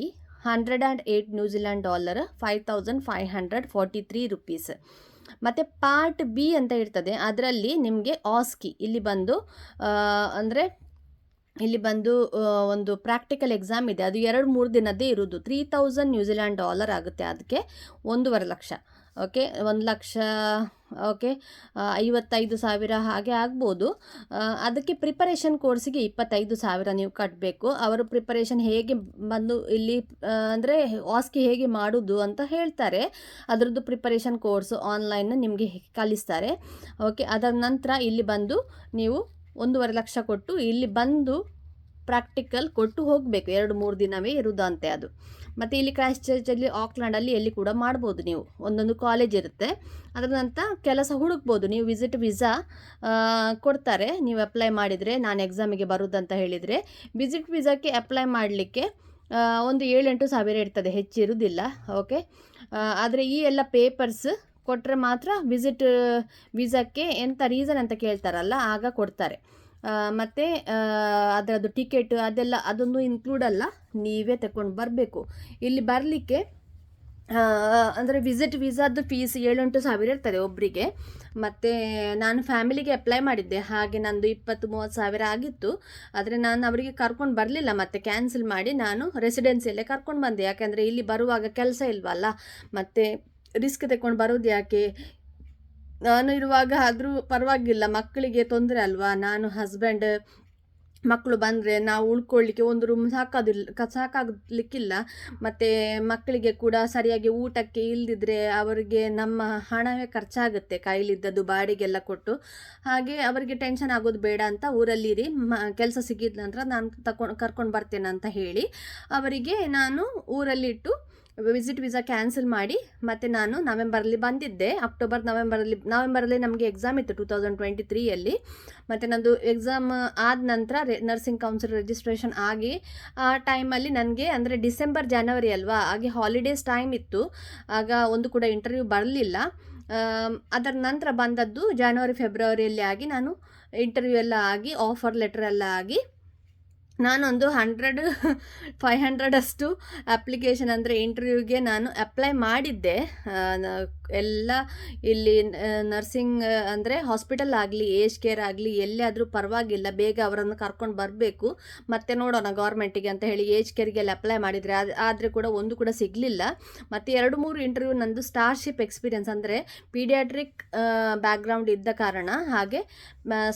$108 $5,543. ಮತ್ತು ಪಾರ್ಟ್ ಬಿ ಅಂತ ಇರ್ತದೆ, ಅದರಲ್ಲಿ ನಿಮಗೆ ಆಸ್ಕಿ ಇಲ್ಲಿ ಬಂದು ಒಂದು ಪ್ರಾಕ್ಟಿಕಲ್ ಎಕ್ಸಾಮ್ ಇದೆ. ಅದು 2-3 ದಿನದ್ದೇ ಇರೋದು. $3,000 ಆಗುತ್ತೆ. ಅದಕ್ಕೆ 1.5 ಲಕ್ಷ. ಓಕೆ, 1 ಲಕ್ಷ ಓಕೆ 55,000 ಹಾಗೆ ಆಗ್ಬೋದು. ಅದಕ್ಕೆ ಪ್ರಿಪರೇಷನ್ ಕೋರ್ಸಿಗೆ 25,000 ನೀವು ಕಟ್ಟಬೇಕು. ಅವರು ಪ್ರಿಪರೇಷನ್ ಹೇಗೆ ಬಂದು ಇಲ್ಲಿ ಅಂದರೆ ಆಸ್ಕಿ ಹೇಗೆ ಮಾಡೋದು ಅಂತ ಹೇಳ್ತಾರೆ. ಅದರದ್ದು ಪ್ರಿಪರೇಷನ್ ಕೋರ್ಸ್ ಆನ್ಲೈನ್ ನಿಮಗೆ ಕಲಿಸ್ತಾರೆ. ಓಕೆ, ಅದರ ನಂತರ ಇಲ್ಲಿ ಬಂದು ನೀವು 1.5 ಲಕ್ಷ ಕೊಟ್ಟು ಇಲ್ಲಿ ಬಂದು ಪ್ರಾಕ್ಟಿಕಲ್ ಕೊಟ್ಟು ಹೋಗಬೇಕು. 2-3 ದಿನವೇ ಇರುವುದಂತೆ ಅದು. ಮತ್ತು ಇಲ್ಲಿ ಕ್ರೈಸ್ಟ್ ಚರ್ಚಲ್ಲಿ ಆಕ್ಲ್ಯಾಂಡಲ್ಲಿ ಎಲ್ಲಿ ಕೂಡ ಮಾಡ್ಬೋದು. ನೀವು ಒಂದೊಂದು ಕಾಲೇಜ್ ಇರುತ್ತೆ, ಅದರ ನಂತರ ಕೆಲಸ ಹುಡುಕ್ಬೋದು. ನೀವು ವಿಸಿಟ್ ವೀಸಾ ಕೊಡ್ತಾರೆ ನೀವು ಅಪ್ಲೈ ಮಾಡಿದರೆ. ನಾನು ಎಕ್ಸಾಮಿಗೆ ಬರೋದಂತ ಹೇಳಿದರೆ ವಿಸಿಟ್ ವೀಸಾಕ್ಕೆ ಅಪ್ಲೈ ಮಾಡಲಿಕ್ಕೆ ಒಂದು 7-8 ಸಾವಿರ ಇರ್ತದೆ, ಹೆಚ್ಚಿರುವುದಿಲ್ಲ. ಓಕೆ, ಆದರೆ ಈ ಎಲ್ಲ ಪೇಪರ್ಸ್ ಕೊಟ್ಟರೆ ಮಾತ್ರ ವಿಸಿಟ್ ವೀಸಾಕ್ಕೆ ಎಂಥ ರೀಸನ್ ಅಂತ ಕೇಳ್ತಾರಲ್ಲ ಆಗ ಕೊಡ್ತಾರೆ. ಮತ್ತು ಅದರದ್ದು ಟಿಕೆಟ್ ಅದೊಂದು ಇನ್ಕ್ಲೂಡ್ ಅಲ್ಲ, ನೀವೇ ತಗೊಂಡು ಬರಬೇಕು. ಇಲ್ಲಿ ಬರಲಿಕ್ಕೆ ಅಂದರೆ ವಿಸಿಟ್ ವೀಸಾದ್ದು ಫೀಸ್ 7-8 ಸಾವಿರ ಇರ್ತದೆ ಒಬ್ಬರಿಗೆ. ಮತ್ತು ನಾನು ಫ್ಯಾಮಿಲಿಗೆ ಅಪ್ಲೈ ಮಾಡಿದ್ದೆ, ಹಾಗೆ ನಂದು 20-30 ಸಾವಿರ ಆಗಿತ್ತು. ಆದರೆ ನಾನು ಅವರಿಗೆ ಕರ್ಕೊಂಡು ಬರಲಿಲ್ಲ, ಮತ್ತು ಕ್ಯಾನ್ಸಲ್ ಮಾಡಿ ನಾನು ರೆಸಿಡೆನ್ಸಿಯಲ್ಲೇ ಕರ್ಕೊಂಡು ಬಂದೆ. ಯಾಕೆಂದರೆ ಇಲ್ಲಿ ಬರುವಾಗ ಕೆಲಸ ಇಲ್ವಲ್ಲ, ಮತ್ತು ರಿಸ್ಕ್ ತಗೊಂಡು ಬರೋದು ಯಾಕೆ. ನಾನು ಇರುವಾಗ ಆದರೂ ಪರವಾಗಿಲ್ಲ, ಮಕ್ಕಳಿಗೆ ತೊಂದರೆ ಅಲ್ವಾ. ನಾನು ಹಸ್ಬೆಂಡ್ ಮಕ್ಕಳು ಬಂದರೆ ನಾವು ಉಳ್ಕೊಳ್ಳಿಕ್ಕೆ ಒಂದು ರೂಮ್ ಸಾಕಾಗಲಿಕ್ಕಿಲ್ಲ. ಮತ್ತು ಮಕ್ಕಳಿಗೆ ಕೂಡ ಸರಿಯಾಗಿ ಊಟಕ್ಕೆ ಇಲ್ಲದಿದ್ದರೆ ಅವರಿಗೆ ನಮ್ಮ ಹಣವೇ ಖರ್ಚಾಗುತ್ತೆ, ಕೈಲಿದ್ದದ್ದು ಬಾಡಿಗೆಲ್ಲ ಕೊಟ್ಟು. ಹಾಗೆ ಅವರಿಗೆ ಟೆನ್ಷನ್ ಆಗೋದು ಬೇಡ ಅಂತ ಊರಲ್ಲಿರಿ, ಕೆಲಸ ಸಿಕ್ಕಿದ ನಂತರ ನಾನು ಕರ್ಕೊಂಡು ಬರ್ತೇನೆ ಅಂತ ಹೇಳಿ ಅವರಿಗೆ ನಾನು ಊರಲ್ಲಿಟ್ಟು ವಿಸಿಟ್ ವೀಸಾ ಕ್ಯಾನ್ಸಲ್ ಮಾಡಿ. ಮತ್ತು ನಾನು ನವೆಂಬರಲ್ಲಿ ಬಂದಿದ್ದೆ. ನವೆಂಬರಲ್ಲಿ ನಮಗೆ ಎಕ್ಸಾಮ್ ಇತ್ತು 2023ಯಲ್ಲಿ. ಮತ್ತು ನಂದು ಎಕ್ಸಾಮ್ ಆದ ನಂತರ ನರ್ಸಿಂಗ್ ಕೌನ್ಸಿಲ್ ರಿಜಿಸ್ಟ್ರೇಷನ್ ಆಗಿ ಆ ಟೈಮಲ್ಲಿ ನನಗೆ ಅಂದರೆ ಡಿಸೆಂಬರ್ ಜನವರಿ ಅಲ್ವಾ, ಹಾಗೆ ಹಾಲಿಡೇಸ್ ಟೈಮ್ ಇತ್ತು. ಆಗ ಒಂದು ಕೂಡ ಇಂಟರ್ವ್ಯೂ ಬರಲಿಲ್ಲ. ಅದರ ನಂತರ ಬಂದದ್ದು ಜನವರಿ ಫೆಬ್ರವರಿಯಲ್ಲಿ ಆಗಿ ನಾನು ಇಂಟರ್ವ್ಯೂ ಎಲ್ಲ ಆಗಿ ಆಫರ್ ಲೆಟರ್ ಎಲ್ಲ ಆಗಿ ನಾನೊಂದು 100-500 ಅಷ್ಟು ಅಪ್ಲಿಕೇಶನ್ ಅಂದರೆ ಇಂಟರ್ವ್ಯೂಗೆ ನಾನು ಅಪ್ಲೈ ಮಾಡಿದ್ದೆ. ಎಲ್ಲ ಇಲ್ಲಿ ನರ್ಸಿಂಗ್ ಅಂದರೆ ಹಾಸ್ಪಿಟಲ್ ಆಗಲಿ ಏಜ್ ಕೇರ್ ಆಗಲಿ ಎಲ್ಲಿಯಾದರೂ ಪರವಾಗಿಲ್ಲ, ಬೇಗ ಅವರನ್ನು ಕರ್ಕೊಂಡು ಬರಬೇಕು. ಮತ್ತು ನೋಡೋಣ ಗೌರ್ಮೆಂಟಿಗೆ ಅಂತ ಹೇಳಿ ಏಜ್ ಕೇರ್ಗೆಲ್ಲ ಅಪ್ಲೈ ಮಾಡಿದರೆ ಆದರೆ ಕೂಡ ಒಂದು ಕೂಡ ಸಿಗಲಿಲ್ಲ. ಮತ್ತು 2-3 ಇಂಟರ್ವ್ಯೂ ನಂದು ಸ್ಟಾರ್ಶಿಪ್ ಎಕ್ಸ್ಪೀರಿಯನ್ಸ್ ಅಂದರೆ ಪೀಡಿಯಾಟ್ರಿಕ್ ಬ್ಯಾಕ್ಗ್ರೌಂಡ್ ಇದ್ದ ಕಾರಣ, ಹಾಗೆ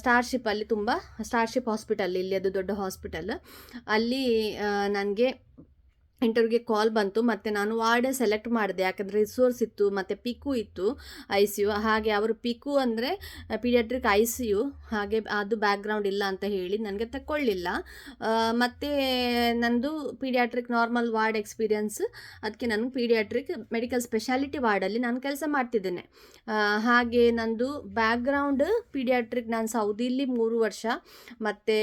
ಸ್ಟಾರ್ಶಿಪ್ಪಲ್ಲಿ ತುಂಬ ಸ್ಟಾರ್ಶಿಪ್ ಹಾಸ್ಪಿಟಲ್ ಇಲ್ಲಿ ಅದು ದೊಡ್ಡ ಹಾಸ್ಪಿಟಲ್, ಅಲ್ಲಿ ನನಗೆ ಇಂಟರ್ವ್ಯೂಗೆ ಕಾಲ್ ಬಂತು. ಮತ್ತು ನಾನು ವಾರ್ಡೇ ಸೆಲೆಕ್ಟ್ ಮಾಡಿದೆ, ಯಾಕಂದರೆ ರಿಸೋರ್ಸ್ ಇತ್ತು ಮತ್ತು ಪಿಕು ಇತ್ತು ICU. ಹಾಗೆ ಅವರು ಪಿಕು ಅಂದರೆ ಪೀಡಿಯಾಟ್ರಿಕ್ ICU, ಹಾಗೆ ಅದು ಬ್ಯಾಕ್ಗ್ರೌಂಡ್ ಇಲ್ಲ ಅಂತ ಹೇಳಿ ನನಗೆ ತಗೊಳ್ಳಿಲ್ಲ. ಮತ್ತು ನಂದು ಪೀಡಿಯಾಟ್ರಿಕ್ ನಾರ್ಮಲ್ ವಾರ್ಡ್ ಎಕ್ಸ್ಪೀರಿಯನ್ಸ್, ಅದಕ್ಕೆ ನಾನು ಪೀಡಿಯಾಟ್ರಿಕ್ ಮೆಡಿಕಲ್ ಸ್ಪೆಷಾಲಿಟಿ ವಾರ್ಡಲ್ಲಿ ನಾನು ಕೆಲಸ ಮಾಡ್ತಿದ್ದೇನೆ. ಹಾಗೆ ನಂದು ಬ್ಯಾಕ್ಗ್ರೌಂಡ್ ಪೀಡಿಯಾಟ್ರಿಕ್, ನಾನು ಸೌದಿಲಿ 3 ವರ್ಷ ಮತ್ತು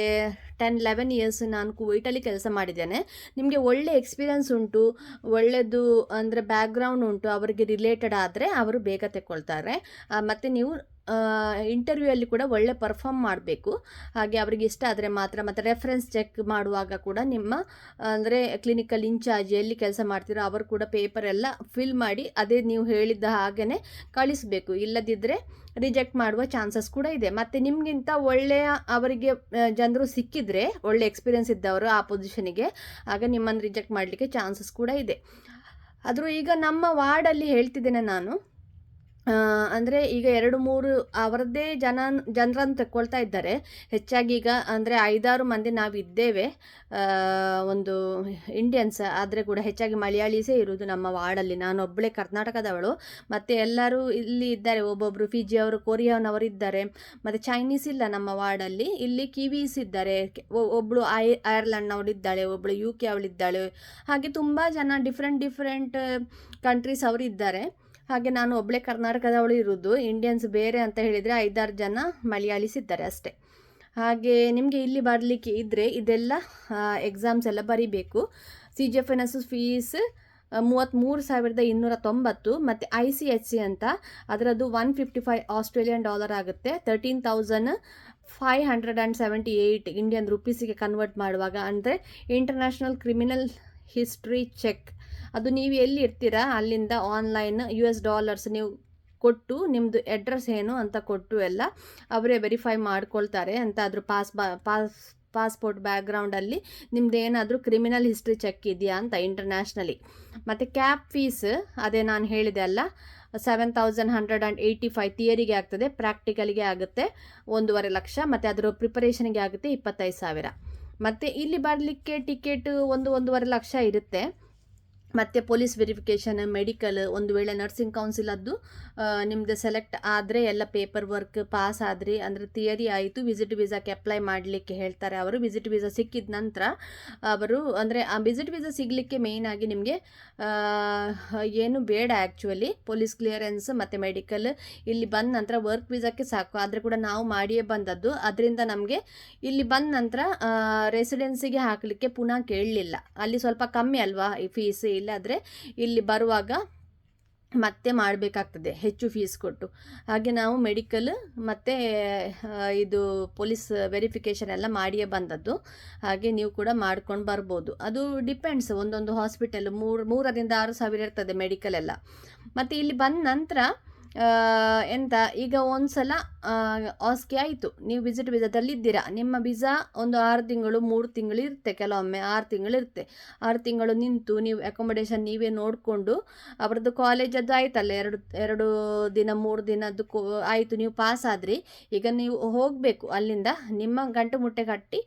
10-11 ಇಯರ್ಸ್ ನಾನು ಕುವೈಟಲ್ಲಿ ಕೆಲಸ ಮಾಡಿದ್ದೇನೆ. ನಿಮಗೆ ಒಳ್ಳೆ ಎಕ್ಸ್ಪೀರಿಯನ್ಸ್ ಉಂಟು, ಒಳ್ಳೆಯದು ಅಂದರೆ ಬ್ಯಾಕ್ಗ್ರೌಂಡ್ ಉಂಟು, ಅವರಿಗೆ ರಿಲೇಟೆಡ್ ಆದರೆ ಅವರು ಬೇಗ ತಗೊಳ್ತಾರೆ. ಮತ್ತು ನೀವು ಇಂಟರ್ವ್ಯೂ ಅಲ್ಲಿ ಕೂಡ ಒಳ್ಳೆ ಪರ್ಫಾರ್ಮ್ ಮಾಡಬೇಕು. ಹಾಗೆ ಅವರಿಗೆ ಇಷ್ಟ ಆದರೆ ಮಾತ್ರ. ಮತ್ತು ರೆಫರೆನ್ಸ್ ಚೆಕ್ ಮಾಡುವಾಗ ಕೂಡ ನಿಮ್ಮ ಅಂದರೆ ಕ್ಲಿನಿಕಲ್ ಇನ್ಚಾರ್ಜ್ ಎಲ್ಲಿ ಕೆಲಸ ಮಾಡ್ತೀರೋ ಅವರು ಕೂಡ ಪೇಪರ್ ಎಲ್ಲ ಫಿಲ್ ಮಾಡಿ ಅದೇ ನೀವು ಹೇಳಿದ್ದ ಹಾಗೇ ಕಳಿಸಬೇಕು. ಇಲ್ಲದಿದ್ದರೆ ರಿಜೆಕ್ಟ್ ಮಾಡುವ ಚಾನ್ಸಸ್ ಕೂಡ ಇದೆ. ಮತ್ತು ನಿಮಗಿಂತ ಒಳ್ಳೆಯ ಅವರಿಗೆ ಜನರು ಸಿಕ್ಕಿದರೆ, ಒಳ್ಳೆ ಎಕ್ಸ್ಪೀರಿಯನ್ಸ್ ಇದ್ದವರು ಆ ಪೊಸಿಷನಿಗೆ, ಆಗ ನಿಮ್ಮನ್ನು ರಿಜೆಕ್ಟ್ ಮಾಡಲಿಕ್ಕೆ ಚಾನ್ಸಸ್ ಕೂಡ ಇದೆ. ಆದರೂ ಈಗ ನಮ್ಮ ವಾರ್ಡಲ್ಲಿ ಹೇಳ್ತಿದ್ದೇನೆ ನಾನು, ಅಂದರೆ ಈಗ 2-3 ಅವರದ್ದೇ ಜನರನ್ನು ತಗೊಳ್ತಾ ಇದ್ದಾರೆ. ಹೆಚ್ಚಾಗಿ ಈಗ ಅಂದರೆ 5-6 ಮಂದಿ ನಾವಿದ್ದೇವೆ, ಒಂದು ಇಂಡಿಯನ್ಸ್. ಆದರೆ ಕೂಡ ಹೆಚ್ಚಾಗಿ ಮಲಯಾಳೀಸೇ ಇರೋದು ನಮ್ಮ ವಾರ್ಡಲ್ಲಿ. ನಾನೊಬ್ಬಳೇ ಕರ್ನಾಟಕದವಳು, ಮತ್ತು ಎಲ್ಲರೂ ಇಲ್ಲಿ ಇದ್ದಾರೆ. ಒಬ್ಬೊಬ್ಬರು ಫಿಜಿಯವರು, ಕೊರಿಯಾನವರು ಇದ್ದಾರೆ, ಮತ್ತು ಚೈನೀಸ್ ಇಲ್ಲ ನಮ್ಮ ವಾರ್ಡಲ್ಲಿ. ಇಲ್ಲಿ ಕಿವೀಸ್ ಇದ್ದಾರೆ, ಒಬ್ಬಳು ಐರ್ಲೆಂಡ್ನವಳು ಇದ್ದಾಳೆ, ಒಬ್ಬಳು UK ಅವಳಿದ್ದಾಳೆ. ಹಾಗೆ ತುಂಬ ಜನ ಡಿಫ್ರೆಂಟ್ ಕಂಟ್ರೀಸ್ ಅವರು ಇದ್ದಾರೆ. ಹಾಗೆ ನಾನು ಒಬ್ಬಳೇ ಕರ್ನಾಟಕದವಳು ಇರೋದು. ಇಂಡಿಯನ್ಸ್ ಬೇರೆ ಅಂತ ಹೇಳಿದರೆ 5-6 ಜನ ಮಲಯಾಳೀಸ್ ಇದ್ದಾರೆ ಅಷ್ಟೇ. ಹಾಗೆ ನಿಮಗೆ ಇಲ್ಲಿ ಬರಲಿಕ್ಕೆ ಇದ್ದರೆ ಇದೆಲ್ಲ ಎಕ್ಸಾಮ್ಸ್ ಎಲ್ಲ ಬರೀಬೇಕು. CGFNS fees 33,290. ಮತ್ತು ICHC ಅಂತ ಅದರದ್ದು $155 ಆಸ್ಟ್ರೇಲಿಯನ್ ಡಾಲರ್ ಆಗುತ್ತೆ. 13,578 ಇಂಡಿಯನ್ ರುಪೀಸಿಗೆ ಕನ್ವರ್ಟ್ ಮಾಡುವಾಗ. ಅಂದರೆ ಇಂಟರ್ನ್ಯಾಷನಲ್ ಕ್ರಿಮಿನಲ್ ಹಿಸ್ಟ್ರಿ ಚೆಕ್, ಅದು ನೀವು ಎಲ್ಲಿ ಇರ್ತೀರಾ ಅಲ್ಲಿಂದ ಆನ್ಲೈನ್ $US ನೀವು ಕೊಟ್ಟು ನಿಮ್ಮದು ಅಡ್ರೆಸ್ ಏನು ಅಂತ ಕೊಟ್ಟು ಎಲ್ಲ ಅವರೇ ವೆರಿಫೈ ಮಾಡ್ಕೊಳ್ತಾರೆ ಅಂತ. ಅದ್ರ ಪಾಸ್ಪೋರ್ಟ್ ಬ್ಯಾಕ್ಗ್ರೌಂಡಲ್ಲಿ ನಿಮ್ದು ಏನಾದರೂ ಕ್ರಿಮಿನಲ್ ಹಿಸ್ಟ್ರಿ ಚೆಕ್ ಇದೆಯಾ ಅಂತ ಇಂಟರ್ನ್ಯಾಷನಲಿ. ಮತ್ತು ಕ್ಯಾಪ್ ಫೀಸ್ ಅದೇ ನಾನು ಹೇಳಿದೆ ಅಲ್ಲ, 7,185 ಥಿಯರಿಗೆ ಆಗ್ತದೆ, ಪ್ರಾಕ್ಟಿಕಲಿಗೆ ಆಗುತ್ತೆ 1.5 ಲಕ್ಷ, ಮತ್ತು ಅದರ ಪ್ರಿಪರೇಷನ್ಗೆ ಆಗುತ್ತೆ 25,000. ಮತ್ತು ಇಲ್ಲಿ ಬರಲಿಕ್ಕೆ ಟಿಕೆಟ್ 1-1.5 ಲಕ್ಷ ಇರುತ್ತೆ. ಮತ್ತು ಪೊಲೀಸ್ ವೆರಿಫಿಕೇಷನ್, ಮೆಡಿಕಲ್, ಒಂದು ವೇಳೆ ನರ್ಸಿಂಗ್ ಕೌನ್ಸಿಲದ್ದು ನಿಮ್ಮದು ಸೆಲೆಕ್ಟ್ ಆದರೆ ಎಲ್ಲ ಪೇಪರ್ ವರ್ಕ್ ಪಾಸ್ ಆದ್ರಿ ಅಂದರೆ ಥಿಯರಿ ಆಯಿತು. ವಿಸಿಟ್ ವೀಸಾಕ್ಕೆ ಅಪ್ಲೈ ಮಾಡಲಿಕ್ಕೆ ಹೇಳ್ತಾರೆ ಅವರು. ವಿಸಿಟ್ ವೀಸಾ ಸಿಕ್ಕಿದ ನಂತರ ಅವರು ಅಂದರೆ ಆ ವಿಸಿಟ್ ವೀಸಾ ಸಿಗಲಿಕ್ಕೆ ಮೇಯ್ನಾಗಿ ನಿಮಗೆ ಏನು ಬೇಡ ಆ್ಯಕ್ಚುಲಿ, ಪೊಲೀಸ್ ಕ್ಲಿಯರೆನ್ಸ್ ಮತ್ತು ಮೆಡಿಕಲ್ ಇಲ್ಲಿ ಬಂದ ನಂತರ ವರ್ಕ್ ವೀಸಾಕ್ಕೆ ಸಾಕು. ಆದರೆ ಕೂಡ ನಾವು ಮಾಡಿಯೇ ಬಂದದ್ದು, ಅದರಿಂದ ನಮಗೆ ಇಲ್ಲಿ ಬಂದ ನಂತರ ರೆಸಿಡೆನ್ಸಿಗೆ ಹಾಕಲಿಕ್ಕೆ ಪುನಃ ಕೇಳಲಿಲ್ಲ. ಅಲ್ಲಿ ಸ್ವಲ್ಪ ಕಮ್ಮಿ ಅಲ್ವಾ ಈ ಫೀಸ್, ಇಲ್ಲಾದರೆ ಇಲ್ಲಿ ಬರುವಾಗ ಮತ್ತೆ ಮಾಡಬೇಕಾಗ್ತದೆ ಹೆಚ್ಚು ಫೀಸ್ ಕೊಟ್ಟು. ಹಾಗೆ ನಾವು ಮೆಡಿಕಲ್ ಮತ್ತು ಇದು ಪೊಲೀಸ್ ವೆರಿಫಿಕೇಷನ್ ಎಲ್ಲ ಮಾಡಿಯೇ ಬಂದದ್ದು. ಹಾಗೆ ನೀವು ಕೂಡ ಮಾಡ್ಕೊಂಡು ಬರ್ಬೋದು. ಅದು ಡಿಪೆಂಡ್ಸ್, ಒಂದೊಂದು ಹಾಸ್ಪಿಟಲ್ 3,000-6,000 ಇರ್ತದೆ ಮೆಡಿಕಲ್ ಎಲ್ಲ. ಮತ್ತು ಇಲ್ಲಿ ಬಂದ ನಂತರ ಎಂತ, ಈಗ ಒಂದು ಸಲ ಆಸ್ಕಿ ಆಯಿತು, ನೀವು ವಿಸಿಟ್ ವೀಸಾದಲ್ಲಿದ್ದೀರಾ, ನಿಮ್ಮ ವೀಸಾ ಒಂದು 6 ತಿಂಗಳು 3 ತಿಂಗಳು ಇರುತ್ತೆ, ಕೆಲವೊಮ್ಮೆ 6 ತಿಂಗಳು ಇರುತ್ತೆ. 6 ತಿಂಗಳು ನಿಂತು ನೀವು ಅಕೊಮಡೇಷನ್ ನೀವೇ ನೋಡಿಕೊಂಡು ಅವರದ್ದು ಕಾಲೇಜದ್ದು ಆಯ್ತಲ್ಲ, 2 ದಿನ 3 ದಿನದ್ದು ಆಯಿತು, ನೀವು ಪಾಸ್ ಆದ್ರಿ. ಈಗ ನೀವು ಹೋಗಬೇಕು ಅಲ್ಲಿಂದ, ನಿಮ್ಮ ಗಂಟು ಮುಟ್ಟೆ ಕಟ್ಟಿ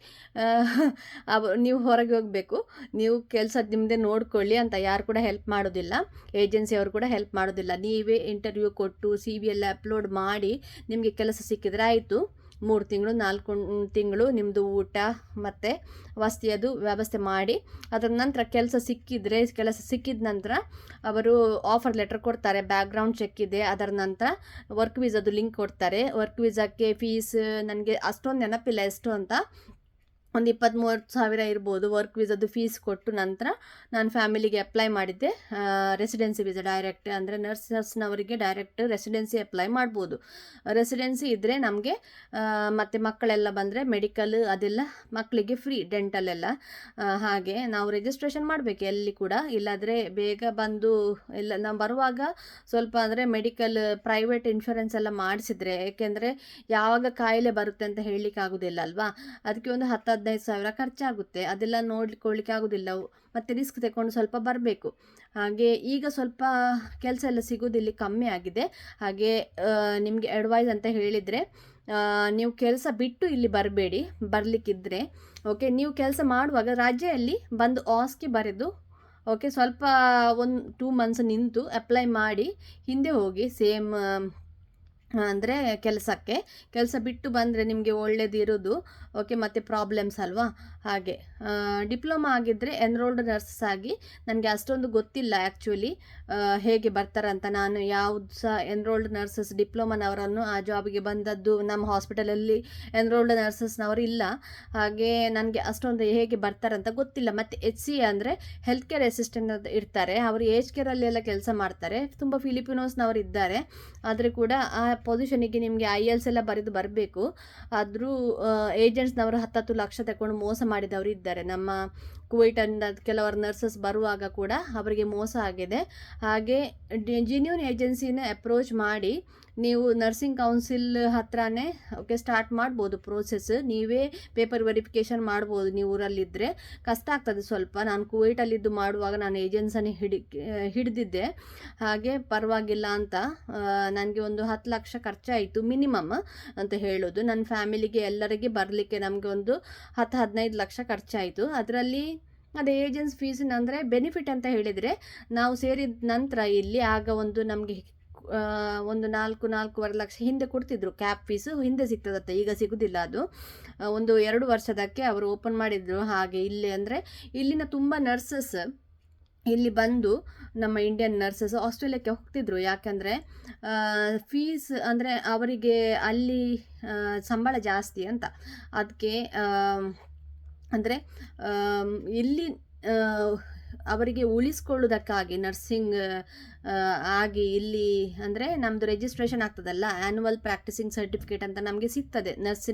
ನೀವು ಹೊರಗೆ ಹೋಗಬೇಕು. ನೀವು ಕೆಲಸ ನಿಮ್ಮದೇ ನೋಡ್ಕೊಳ್ಳಿ ಅಂತ ಯಾರು ಕೂಡ ಹೆಲ್ಪ್ ಮಾಡೋದಿಲ್ಲ, ಏಜೆನ್ಸಿಯವರು ಕೂಡ ಹೆಲ್ಪ್ ಮಾಡೋದಿಲ್ಲ. ನೀವೇ ಇಂಟರ್ವ್ಯೂ ಕೊಟ್ಟು CV ಎಲ್ಲ ಅಪ್ಲೋಡ್ ಮಾಡಿ ನಿಮಗೆ ಕೆಲಸ ಸಿಕ್ಕಿದ್ರೆ ಆಯಿತು. 3 ತಿಂಗಳು 4 ತಿಂಗಳು ನಿಮ್ಮದು ಊಟ ಮತ್ತು ವಸತಿಯದು ವ್ಯವಸ್ಥೆ ಮಾಡಿ, ಅದರ ನಂತರ ಕೆಲಸ ಸಿಕ್ಕಿದ ನಂತರ ಅವರು ಆಫರ್ ಲೆಟರ್ ಕೊಡ್ತಾರೆ, ಬ್ಯಾಕ್ಗ್ರೌಂಡ್ ಚೆಕ್ ಇದೆ. ಅದರ ನಂತರ ವರ್ಕ್ ವೀಸಾದು ಲಿಂಕ್ ಕೊಡ್ತಾರೆ. ವರ್ಕ್ ವೀಸಾಕ್ಕೆ ಫೀಸ್ ನನಗೆ ಅಷ್ಟೊಂದು ನೆನಪಿಲ್ಲ ಎಷ್ಟು ಅಂತ, ಒಂದು 20-30 ಇರ್ಬೋದು. ವರ್ಕ್ ವೀಸಾದು ಫೀಸ್ ಕೊಟ್ಟು ನಂತರ ನಾನು ಫ್ಯಾಮಿಲಿಗೆ ಅಪ್ಲೈ ಮಾಡಿದ್ದೆ ರೆಸಿಡೆನ್ಸಿ ವೀಸಾ ಡೈರೆಕ್ಟ್, ಅಂದರೆ ನರ್ಸ್ನವರಿಗೆ ಡೈರೆಕ್ಟ್ ರೆಸಿಡೆನ್ಸಿ ಅಪ್ಲೈ ಮಾಡ್ಬೋದು. ರೆಸಿಡೆನ್ಸಿ ಇದ್ದರೆ ನಮಗೆ ಮತ್ತು ಮಕ್ಕಳೆಲ್ಲ ಬಂದರೆ ಮೆಡಿಕಲ್ ಅದೆಲ್ಲ ಮಕ್ಕಳಿಗೆ ಫ್ರೀ, ಡೆಂಟಲ್ ಎಲ್ಲ. ಹಾಗೆ ನಾವು ರಿಜಿಸ್ಟ್ರೇಷನ್ ಮಾಡಬೇಕು ಎಲ್ಲಿ ಕೂಡ, ಇಲ್ಲಾದರೆ ಬೇಗ ಬಂದು ಇಲ್ಲ ನಾವು ಬರುವಾಗ ಸ್ವಲ್ಪ ಅಂದರೆ ಮೆಡಿಕಲ್ ಪ್ರೈವೇಟ್ ಇನ್ಶೂರೆನ್ಸ್ ಎಲ್ಲ ಮಾಡಿಸಿದ್ರೆ, ಏಕೆಂದರೆ ಯಾವಾಗ ಕಾಯಿಲೆ ಬರುತ್ತೆ ಅಂತ ಹೇಳಲಿಕ್ಕೆ ಆಗೋದಿಲ್ಲ ಅಲ್ವಾ. ಅದಕ್ಕೆ ಒಂದು 10-15 ಸಾವಿರ ಖರ್ಚಾಗುತ್ತೆ. ಅದೆಲ್ಲ ನೋಡ್ಲಿಕ್ಕೆ ಆಗೋದಿಲ್ಲ, ಮತ್ತು ರಿಸ್ಕ್ ತಗೊಂಡು ಸ್ವಲ್ಪ ಬರಬೇಕು. ಹಾಗೆ ಈಗ ಸ್ವಲ್ಪ ಕೆಲಸ ಎಲ್ಲ ಸಿಗೋದಿಲ್ಲ, ಕಮ್ಮಿ ಆಗಿದೆ. ಹಾಗೆ ನಿಮಗೆ ಅಡ್ವೈಸ್ ಅಂತ ಹೇಳಿದರೆ, ನೀವು ಕೆಲಸ ಬಿಟ್ಟು ಇಲ್ಲಿ ಬರಬೇಡಿ, ಬರಲಿಕ್ಕಿದ್ರೆ ಓಕೆ. ನೀವು ಕೆಲಸ ಮಾಡುವಾಗ ರಜೆಯಲ್ಲಿ ಬಂದು ಆಸ್ಕಿ ಬರೆದು ಓಕೆ, ಸ್ವಲ್ಪ 1-2 ಮಂತ್ಸ್ ನಿಂತು ಅಪ್ಲೈ ಮಾಡಿ ಹಿಂದೆ ಹೋಗಿ ಸೇಮ್ ಅಂದರೆ ಕೆಲಸ ಬಿಟ್ಟು ಬಂದರೆ ನಿಮಗೆ ಒಳ್ಳೇದಿರೋದು ಓಕೆ. ಮತ್ತು ಪ್ರಾಬ್ಲಮ್ಸ್ ಅಲ್ವಾ, ಹಾಗೆ ಡಿಪ್ಲೊಮಾ ಆಗಿದ್ದರೆ ಎನ್ರೋಲ್ಡ್ ನರ್ಸಸ್ ಆಗಿ, ನನಗೆ ಅಷ್ಟೊಂದು ಗೊತ್ತಿಲ್ಲ ಆ್ಯಕ್ಚುಲಿ ಹೇಗೆ ಬರ್ತಾರಂತ. ನಾನು ಯಾವುದು ಸಹ ಎನ್ರೋಲ್ಡ್ ನರ್ಸಸ್ ಡಿಪ್ಲೊಮಾನವರನ್ನು ಆ ಜಾಬಿಗೆ ಬಂದದ್ದು ನಮ್ಮ ಹಾಸ್ಪಿಟಲಲ್ಲಿ ಎನ್ರೋಲ್ಡ್ ನರ್ಸಸ್ನವರು ಇಲ್ಲ. ಹಾಗೆ ನನಗೆ ಅಷ್ಟೊಂದು ಹೇಗೆ ಬರ್ತಾರಂತ ಗೊತ್ತಿಲ್ಲ. ಮತ್ತು HCA ಅಂದರೆ ಹೆಲ್ತ್ ಕೇರ್ ಅಸಿಸ್ಟೆಂಟ್ ಅಂತ ಇರ್ತಾರೆ, ಅವರು ಏಜ್ ಕೇರಲ್ಲಿ ಎಲ್ಲ ಕೆಲಸ ಮಾಡ್ತಾರೆ. ತುಂಬ ಫಿಲಿಪಿನೋಸ್ನವರು ಇದ್ದಾರೆ, ಆದರೆ ಕೂಡ ಆ ಪೊಸಿಷನಿಗೆ ನಿಮಗೆ IELTS ಎಲ್ಲ ಬರೆದು ಬರಬೇಕು. ಆದರೂ ಏಜೆಂಟ್ಸ್ನವರು 10 ಲಕ್ಷ ತಗೊಂಡು ಮೋಸ ಮಾಡಿದವರು ಇದ್ದಾರೆ. ನಮ್ಮ ಕುವೈಟಿಂದ ಕೆಲವರು ನರ್ಸಸ್ ಬರುವಾಗ ಕೂಡ ಅವರಿಗೆ ಮೋಸ ಆಗಿದೆ. ಹಾಗೆ ಜಿನ್ಯೂನ್ ಏಜೆನ್ಸಿನ ಅಪ್ರೋಚ್ ಮಾಡಿ ನೀವು ನರ್ಸಿಂಗ್ ಕೌನ್ಸಿಲ್ ಹತ್ರನೇ ಸ್ಟಾರ್ಟ್ ಮಾಡ್ಬೋದು ಪ್ರೋಸೆಸ್. ನೀವೇ ಪೇಪರ್ ವೆರಿಫಿಕೇಷನ್ ಮಾಡ್ಬೋದು. ನೀವು ಊರಲ್ಲಿದ್ದರೆ ಕಷ್ಟ ಆಗ್ತದೆ ಸ್ವಲ್ಪ. ನಾನು ಕುವೈಟಲ್ಲಿದ್ದು ಮಾಡುವಾಗ ನಾನು ಏಜೆನ್ಸನ್ನೇ ಹಿಡಿದಿದ್ದೆ, ಹಾಗೆ ಪರವಾಗಿಲ್ಲ ಅಂತ. ನನಗೆ ಒಂದು 10 ಲಕ್ಷ ಖರ್ಚಾಯಿತು ಮಿನಿಮಮ್ ಅಂತ ಹೇಳೋದು. ನನ್ನ ಫ್ಯಾಮಿಲಿಗೆ ಎಲ್ಲರಿಗೆ ಬರಲಿಕ್ಕೆ ನಮಗೆ ಒಂದು 10-15 ಲಕ್ಷ ಖರ್ಚಾಯಿತು. ಅದರಲ್ಲಿ ಅದೇ ಏಜೆನ್ಸ್ ಫೀಸಿನ ಅಂದರೆ ಬೆನಿಫಿಟ್ ಅಂತ ಹೇಳಿದರೆ, ನಾವು ಸೇರಿದ ನಂತರ ಇಲ್ಲಿ ಆಗ ಒಂದು ನಮಗೆ ಒಂದು 4-4.5 ಲಕ್ಷ ಹಿಂದೆ ಕೊಡ್ತಿದ್ರು ಕ್ಯಾಪ್ ಫೀಸು. ಹಿಂದೆ ಸಿಗ್ತದತ್ತೆ, ಈಗ ಸಿಗೋದಿಲ್ಲ ಅದು. ಒಂದು 2 ವರ್ಷದಕ್ಕೆ ಅವರು ಓಪನ್ ಮಾಡಿದರು. ಹಾಗೆ ಇಲ್ಲಿ ಅಂದರೆ ಇಲ್ಲಿನ ತುಂಬ ನರ್ಸಸ್ ಇಲ್ಲಿ ಬಂದು ನಮ್ಮ ಇಂಡಿಯನ್ ನರ್ಸಸ್ ಆಸ್ಟ್ರೇಲಿಯಾಕ್ಕೆ ಹೋಗ್ತಿದ್ರು. ಯಾಕಂದರೆ ಫೀಸ್ ಅಂದರೆ ಅವರಿಗೆ ಅಲ್ಲಿ ಸಂಬಳ ಜಾಸ್ತಿ ಅಂತ. ಅದಕ್ಕೆ ಅಂದರೆ ಇಲ್ಲಿ ಅವರಿಗೆ ಉಳಿಸ್ಕೊಳ್ಳೋದಕ್ಕಾಗಿ ನರ್ಸಿಂಗ್ ಆಗಿ ಇಲ್ಲಿ ಅಂದರೆ ನಮ್ಮದು ರಿಜಿಸ್ಟ್ರೇಷನ್ ಆಗ್ತದಲ್ಲ, ಆ್ಯನ್ಯುವಲ್ ಪ್ರಾಕ್ಟೀಸಿಂಗ್ ಸರ್ಟಿಫಿಕೇಟ್ ಅಂತ ನಮಗೆ ಸಿಗ್ತದೆ.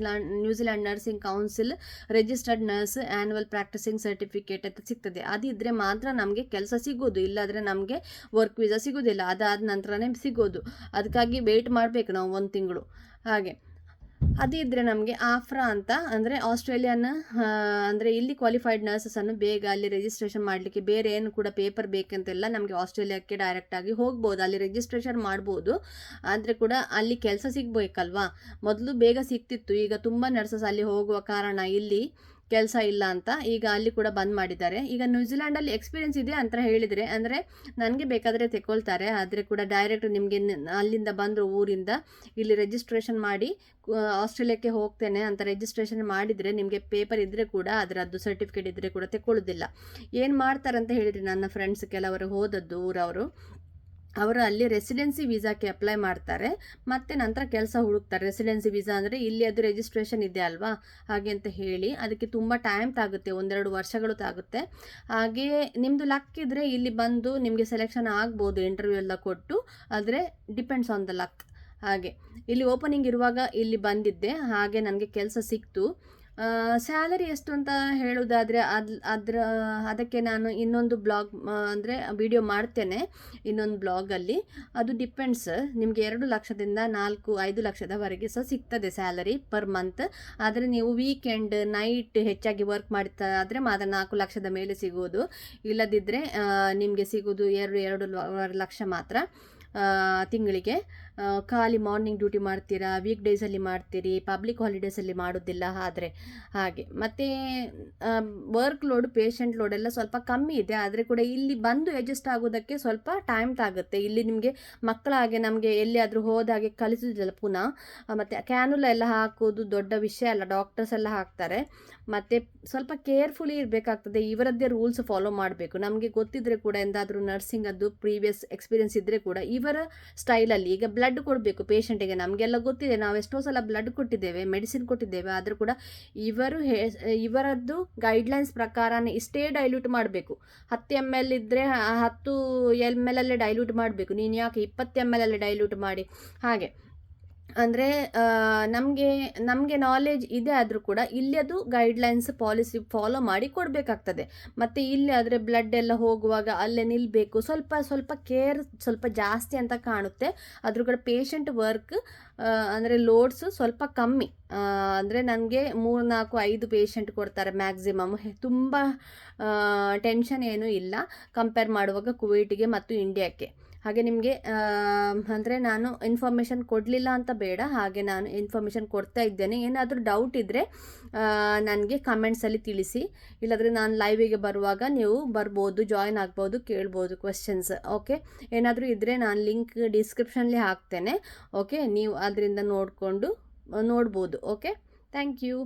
New Zealand nursing council registered nurse annual practising certificate ಅಂತ ಸಿಗ್ತದೆ. ಅದಿದ್ದರೆ ಮಾತ್ರ ನಮಗೆ ಕೆಲಸ ಸಿಗೋದು, ಇಲ್ಲಾದರೆ ನಮಗೆ ವರ್ಕ್ ವೀಸಾ ಸಿಗೋದಿಲ್ಲ. ಅದಾದ ನಂತರನೇ ಸಿಗೋದು. ಅದಕ್ಕಾಗಿ ವೆಯ್ಟ್ ಮಾಡಬೇಕು ನಾವು 1 ತಿಂಗಳು. ಹಾಗೆ ಅದಿದ್ದರೆ ನಮಗೆ ಆಫ್ರಾ ಅಂತ ಅಂದರೆ ಆಸ್ಟ್ರೇಲಿಯನ್ ಅಂದರೆ ಇಲ್ಲಿ ಕ್ವಾಲಿಫೈಡ್ ನರ್ಸಸನ್ನು ಬೇಗ ಅಲ್ಲಿ ರಿಜಿಸ್ಟ್ರೇಷನ್ ಮಾಡಲಿಕ್ಕೆ ಬೇರೆ ಏನು ಕೂಡ ಪೇಪರ್ ಬೇಕಂತೆಲ್ಲ ನಮಗೆ ಆಸ್ಟ್ರೇಲಿಯಾಕ್ಕೆ ಡೈರೆಕ್ಟಾಗಿ ಹೋಗ್ಬೋದು, ಅಲ್ಲಿ ರಿಜಿಸ್ಟ್ರೇಷನ್ ಮಾಡ್ಬೋದು. ಆದರೆ ಕೂಡ ಅಲ್ಲಿ ಕೆಲಸ ಸಿಗಬೇಕಲ್ವಾ. ಮೊದಲು ಬೇಗ ಸಿಗ್ತಿತ್ತು, ಈಗ ತುಂಬ ನರ್ಸಸ್ ಅಲ್ಲಿ ಹೋಗುವ ಕಾರಣ ಇಲ್ಲಿ ಕೆಲಸ ಇಲ್ಲ ಅಂತ ಈಗ ಅಲ್ಲಿ ಕೂಡ ಬಂದ್ ಮಾಡಿದ್ದಾರೆ. ಈಗ ನ್ಯೂಜಿಲ್ಯಾಂಡಲ್ಲಿ ಎಕ್ಸ್ಪೀರಿಯನ್ಸ್ ಇದೆ ಅಂತ ಹೇಳಿದರೆ ಅಂದರೆ ನನಗೆ ಬೇಕಾದರೆ ತೆಗೊಳ್ತಾರೆ. ಆದರೆ ಕೂಡ ಡೈರೆಕ್ಟ್ ನಿಮಗೆ ಅಲ್ಲಿಂದ ಬಂದರು ಊರಿಂದ ಇಲ್ಲಿ ರಿಜಿಸ್ಟ್ರೇಷನ್ ಮಾಡಿ ಆಸ್ಟ್ರೇಲಿಯಾಕ್ಕೆ ಹೋಗ್ತೇನೆ ಅಂತ ರಿಜಿಸ್ಟ್ರೇಷನ್ ಮಾಡಿದರೆ ನಿಮಗೆ ಪೇಪರ್ ಇದ್ದರೆ ಕೂಡ ಅದರದ್ದು ಸರ್ಟಿಫಿಕೇಟ್ ಇದ್ದರೆ ಕೂಡ ತೆಗೊಳ್ಳೋದಿಲ್ಲ. ಏನು ಮಾಡ್ತಾರಂತ ಹೇಳಿದರೆ, ನನ್ನ ಫ್ರೆಂಡ್ಸ್ ಕೆಲವರು ಹೋದದ್ದು ಊರವರು, ಅವರು ಅಲ್ಲಿ ರೆಸಿಡೆನ್ಸಿ ವೀಸಾಕ್ಕೆ ಅಪ್ಲೈ ಮಾಡ್ತಾರೆ, ಮತ್ತು ನಂತರ ಕೆಲಸ ಹುಡುಕ್ತಾರೆ. ರೆಸಿಡೆನ್ಸಿ ವೀಸಾ ಅಂದರೆ ಇಲ್ಲಿ ಅದು ರಿಜಿಸ್ಟ್ರೇಷನ್ ಇದೆ ಅಲ್ವಾ, ಹಾಗೆ ಅಂತ ಹೇಳಿ ಅದಕ್ಕೆ ತುಂಬ ಟೈಮ್ ತಾಗುತ್ತೆ, 1-2 ವರ್ಷಗಳು ತಾಗುತ್ತೆ. ಹಾಗೆ ನಿಮ್ಮದು ಲಕ್ ಇದ್ದರೆ ಇಲ್ಲಿ ಬಂದು ನಿಮಗೆ ಸೆಲೆಕ್ಷನ್ ಆಗ್ಬೋದು, ಇಂಟರ್ವ್ಯೂ ಎಲ್ಲ ಕೊಟ್ಟು. ಆದರೆ ಡಿಪೆಂಡ್ಸ್ ಆನ್ ದ ಲಕ್. ಹಾಗೆ ಇಲ್ಲಿ ಓಪನಿಂಗ್ ಇರುವಾಗ ಇಲ್ಲಿ ಬಂದಿದ್ದೆ, ಹಾಗೆ ನನಗೆ ಕೆಲಸ ಸಿಕ್ತು. ಸ್ಯಾಲರಿ ಎಷ್ಟು ಅಂತ ಹೇಳೋದಾದರೆ ಅದಕ್ಕೆ ನಾನು ಇನ್ನೊಂದು ಬ್ಲಾಗ್ ಅಂದರೆ ವಿಡಿಯೋ ಮಾಡ್ತೇನೆ ಇನ್ನೊಂದು ಬ್ಲಾಗಲ್ಲಿ. ಅದು ಡಿಪೆಂಡ್ಸ್, ನಿಮಗೆ 2 ಲಕ್ಷದಿಂದ 4-5 ಲಕ್ಷದವರೆಗೆ ಸಹ ಸಿಗ್ತದೆ ಸ್ಯಾಲರಿ ಪರ್ ಮಂತ್. ಆದರೆ ನೀವು ವೀಕೆಂಡ್ ನೈಟ್ ಹೆಚ್ಚಾಗಿ ವರ್ಕ್ ಮಾಡ್ತಾ ಆದರೆ ಮಾತ್ರ 4 ಲಕ್ಷದ ಮೇಲೆ ಸಿಗೋದು. ಇಲ್ಲದಿದ್ದರೆ ನಿಮಗೆ ಸಿಗೋದು 2-2.5 ಲಕ್ಷ ಮಾತ್ರ ತಿಂಗಳಿಗೆ. ಖಾಲಿ ಮಾರ್ನಿಂಗ್ ಡ್ಯೂಟಿ ಮಾಡ್ತೀರಾ, ವೀಕ್ ಡೇಸಲ್ಲಿ ಮಾಡ್ತೀರಿ, ಪಬ್ಲಿಕ್ ಹಾಲಿಡೇಸಲ್ಲಿ ಮಾಡೋದಿಲ್ಲ. ಆದರೆ ಹಾಗೆ ಮತ್ತು ವರ್ಕ್ ಲೋಡ್, ಪೇಷಂಟ್ ಲೋಡ್ ಎಲ್ಲ ಸ್ವಲ್ಪ ಕಮ್ಮಿ ಇದೆ. ಆದರೆ ಕೂಡ ಇಲ್ಲಿ ಬಂದು ಅಡ್ಜಸ್ಟ್ ಆಗೋದಕ್ಕೆ ಸ್ವಲ್ಪ ಟೈಮ್ ತಾಗುತ್ತೆ. ಇಲ್ಲಿ ನಿಮಗೆ ಮಕ್ಕಳ ಹಾಗೆ ನಮಗೆ ಎಲ್ಲಿಯಾದರೂ ಹೋದಾಗೆ ಕಲಿಸೋದಿಲ್ಲ ಪುನಃ. ಮತ್ತು ಕ್ಯಾನುಲ ಎಲ್ಲ ಹಾಕೋದು ದೊಡ್ಡ ವಿಷಯ ಅಲ್ಲ, ಡಾಕ್ಟರ್ಸ್ ಎಲ್ಲ ಹಾಕ್ತಾರೆ. ಮತ್ತು ಸ್ವಲ್ಪ ಕೇರ್ಫುಲಿ ಇರಬೇಕಾಗ್ತದೆ, ಇವರದ್ದೇ ರೂಲ್ಸ್ ಫಾಲೋ ಮಾಡಬೇಕು. ನಮಗೆ ಗೊತ್ತಿದ್ದರೆ ಕೂಡ ಎಂದಾದರೂ ನರ್ಸಿಂಗದ್ದು ಪ್ರೀವಿಯಸ್ ಎಕ್ಸ್ಪೀರಿಯನ್ಸ್ ಇದ್ದರೆ ಕೂಡ ಇವರ ಸ್ಟೈಲಲ್ಲಿ ಈಗ ಬ್ಲಡ್ ಕೊಡಬೇಕು ಪೇಷಂಟಿಗೆ, ನಮಗೆಲ್ಲ ಗೊತ್ತಿದೆ, ನಾವು ಎಷ್ಟೋ ಸಲ ಬ್ಲಡ್ ಕೊಟ್ಟಿದ್ದೇವೆ, ಮೆಡಿಸಿನ್ ಕೊಟ್ಟಿದ್ದೇವೆ. ಆದರೂ ಕೂಡ ಇವರದ್ದು ಗೈಡ್ಲೈನ್ಸ್ ಪ್ರಕಾರನೇ ಇಷ್ಟೇ ಡೈಲ್ಯೂಟ್ ಮಾಡಬೇಕು. 10 ml ಇದ್ದರೆ 10 ml ಅಲ್ಲೇ ಡೈಲ್ಯೂಟ್ ಮಾಡಬೇಕು. ನೀನು ಯಾಕೆ 20 ml ಅಲ್ಲೇ ಡೈಲ್ಯೂಟ್ ಮಾಡಿ ಹಾಗೆ. ಅಂದರೆ ನಮಗೆ ನಾಲೆಜ್ ಇದೆ, ಆದರೂ ಕೂಡ ಇಲ್ಲಿ ಅದು ಗೈಡ್ಲೈನ್ಸ್ ಪಾಲಿಸಿ ಫಾಲೋ ಮಾಡಿ ಕೊಡಬೇಕಾಗ್ತದೆ. ಮತ್ತು ಇಲ್ಲಿ ಆದರೆ ಬ್ಲಡ್ ಎಲ್ಲ ಹೋಗುವಾಗ ಅಲ್ಲೇ ನಿಲ್ಲಬೇಕು, ಸ್ವಲ್ಪ ಕೇರ್ ಸ್ವಲ್ಪ ಜಾಸ್ತಿ ಅಂತ ಕಾಣುತ್ತೆ. ಆದರೂ ಕೂಡ ಪೇಷಂಟ್ ವರ್ಕ್ ಅಂದರೆ ಲೋಡ್ಸು ಸ್ವಲ್ಪ ಕಮ್ಮಿ. ಅಂದರೆ ನನಗೆ 3-4-5 ಪೇಷಂಟ್ ಕೊಡ್ತಾರೆ ಮ್ಯಾಕ್ಸಿಮಮ್. ತುಂಬ ಟೆನ್ಷನ್ ಏನೂ ಇಲ್ಲ ಕಂಪೇರ್ ಮಾಡುವಾಗ ಕುವೈಟಿಗೆ ಮತ್ತು ಇಂಡಿಯಾಕ್ಕೆ. ಹಾಗೆ ನಿಮಗೆ ಅಂದರೆ ನಾನು ಇನ್ಫಾರ್ಮೇಷನ್ ಕೊಡಲಿಲ್ಲ ಅಂತ ಬೇಡ, ಹಾಗೆ ನಾನು ಇನ್ಫಾರ್ಮೇಷನ್ ಕೊಡ್ತಾ ಇದ್ದೇನೆ. ಏನಾದರೂ ಡೌಟ್ ಇದ್ದರೆ ನನಗೆ ಕಮೆಂಟ್ಸಲ್ಲಿ ತಿಳಿಸಿ. ಇಲ್ಲಾಂದರೆ ನಾನು ಲೈವಿಗೆ ಬರುವಾಗ ನೀವು ಬರ್ಬೋದು, ಜಾಯಿನ್ ಆಗ್ಬೋದು, ಕೇಳ್ಬೋದು ಕ್ವೆಶ್ಚನ್ಸ್. ಓಕೆ, ಏನಾದರೂ ಇದ್ದರೆ ನಾನು ಲಿಂಕ್ ಡಿಸ್ಕ್ರಿಪ್ಷನ್ಲಿ ಹಾಕ್ತೇನೆ. ಓಕೆ, ನೀವು ಅದರಿಂದ ನೋಡ್ಬೋದು. Okay, thank you.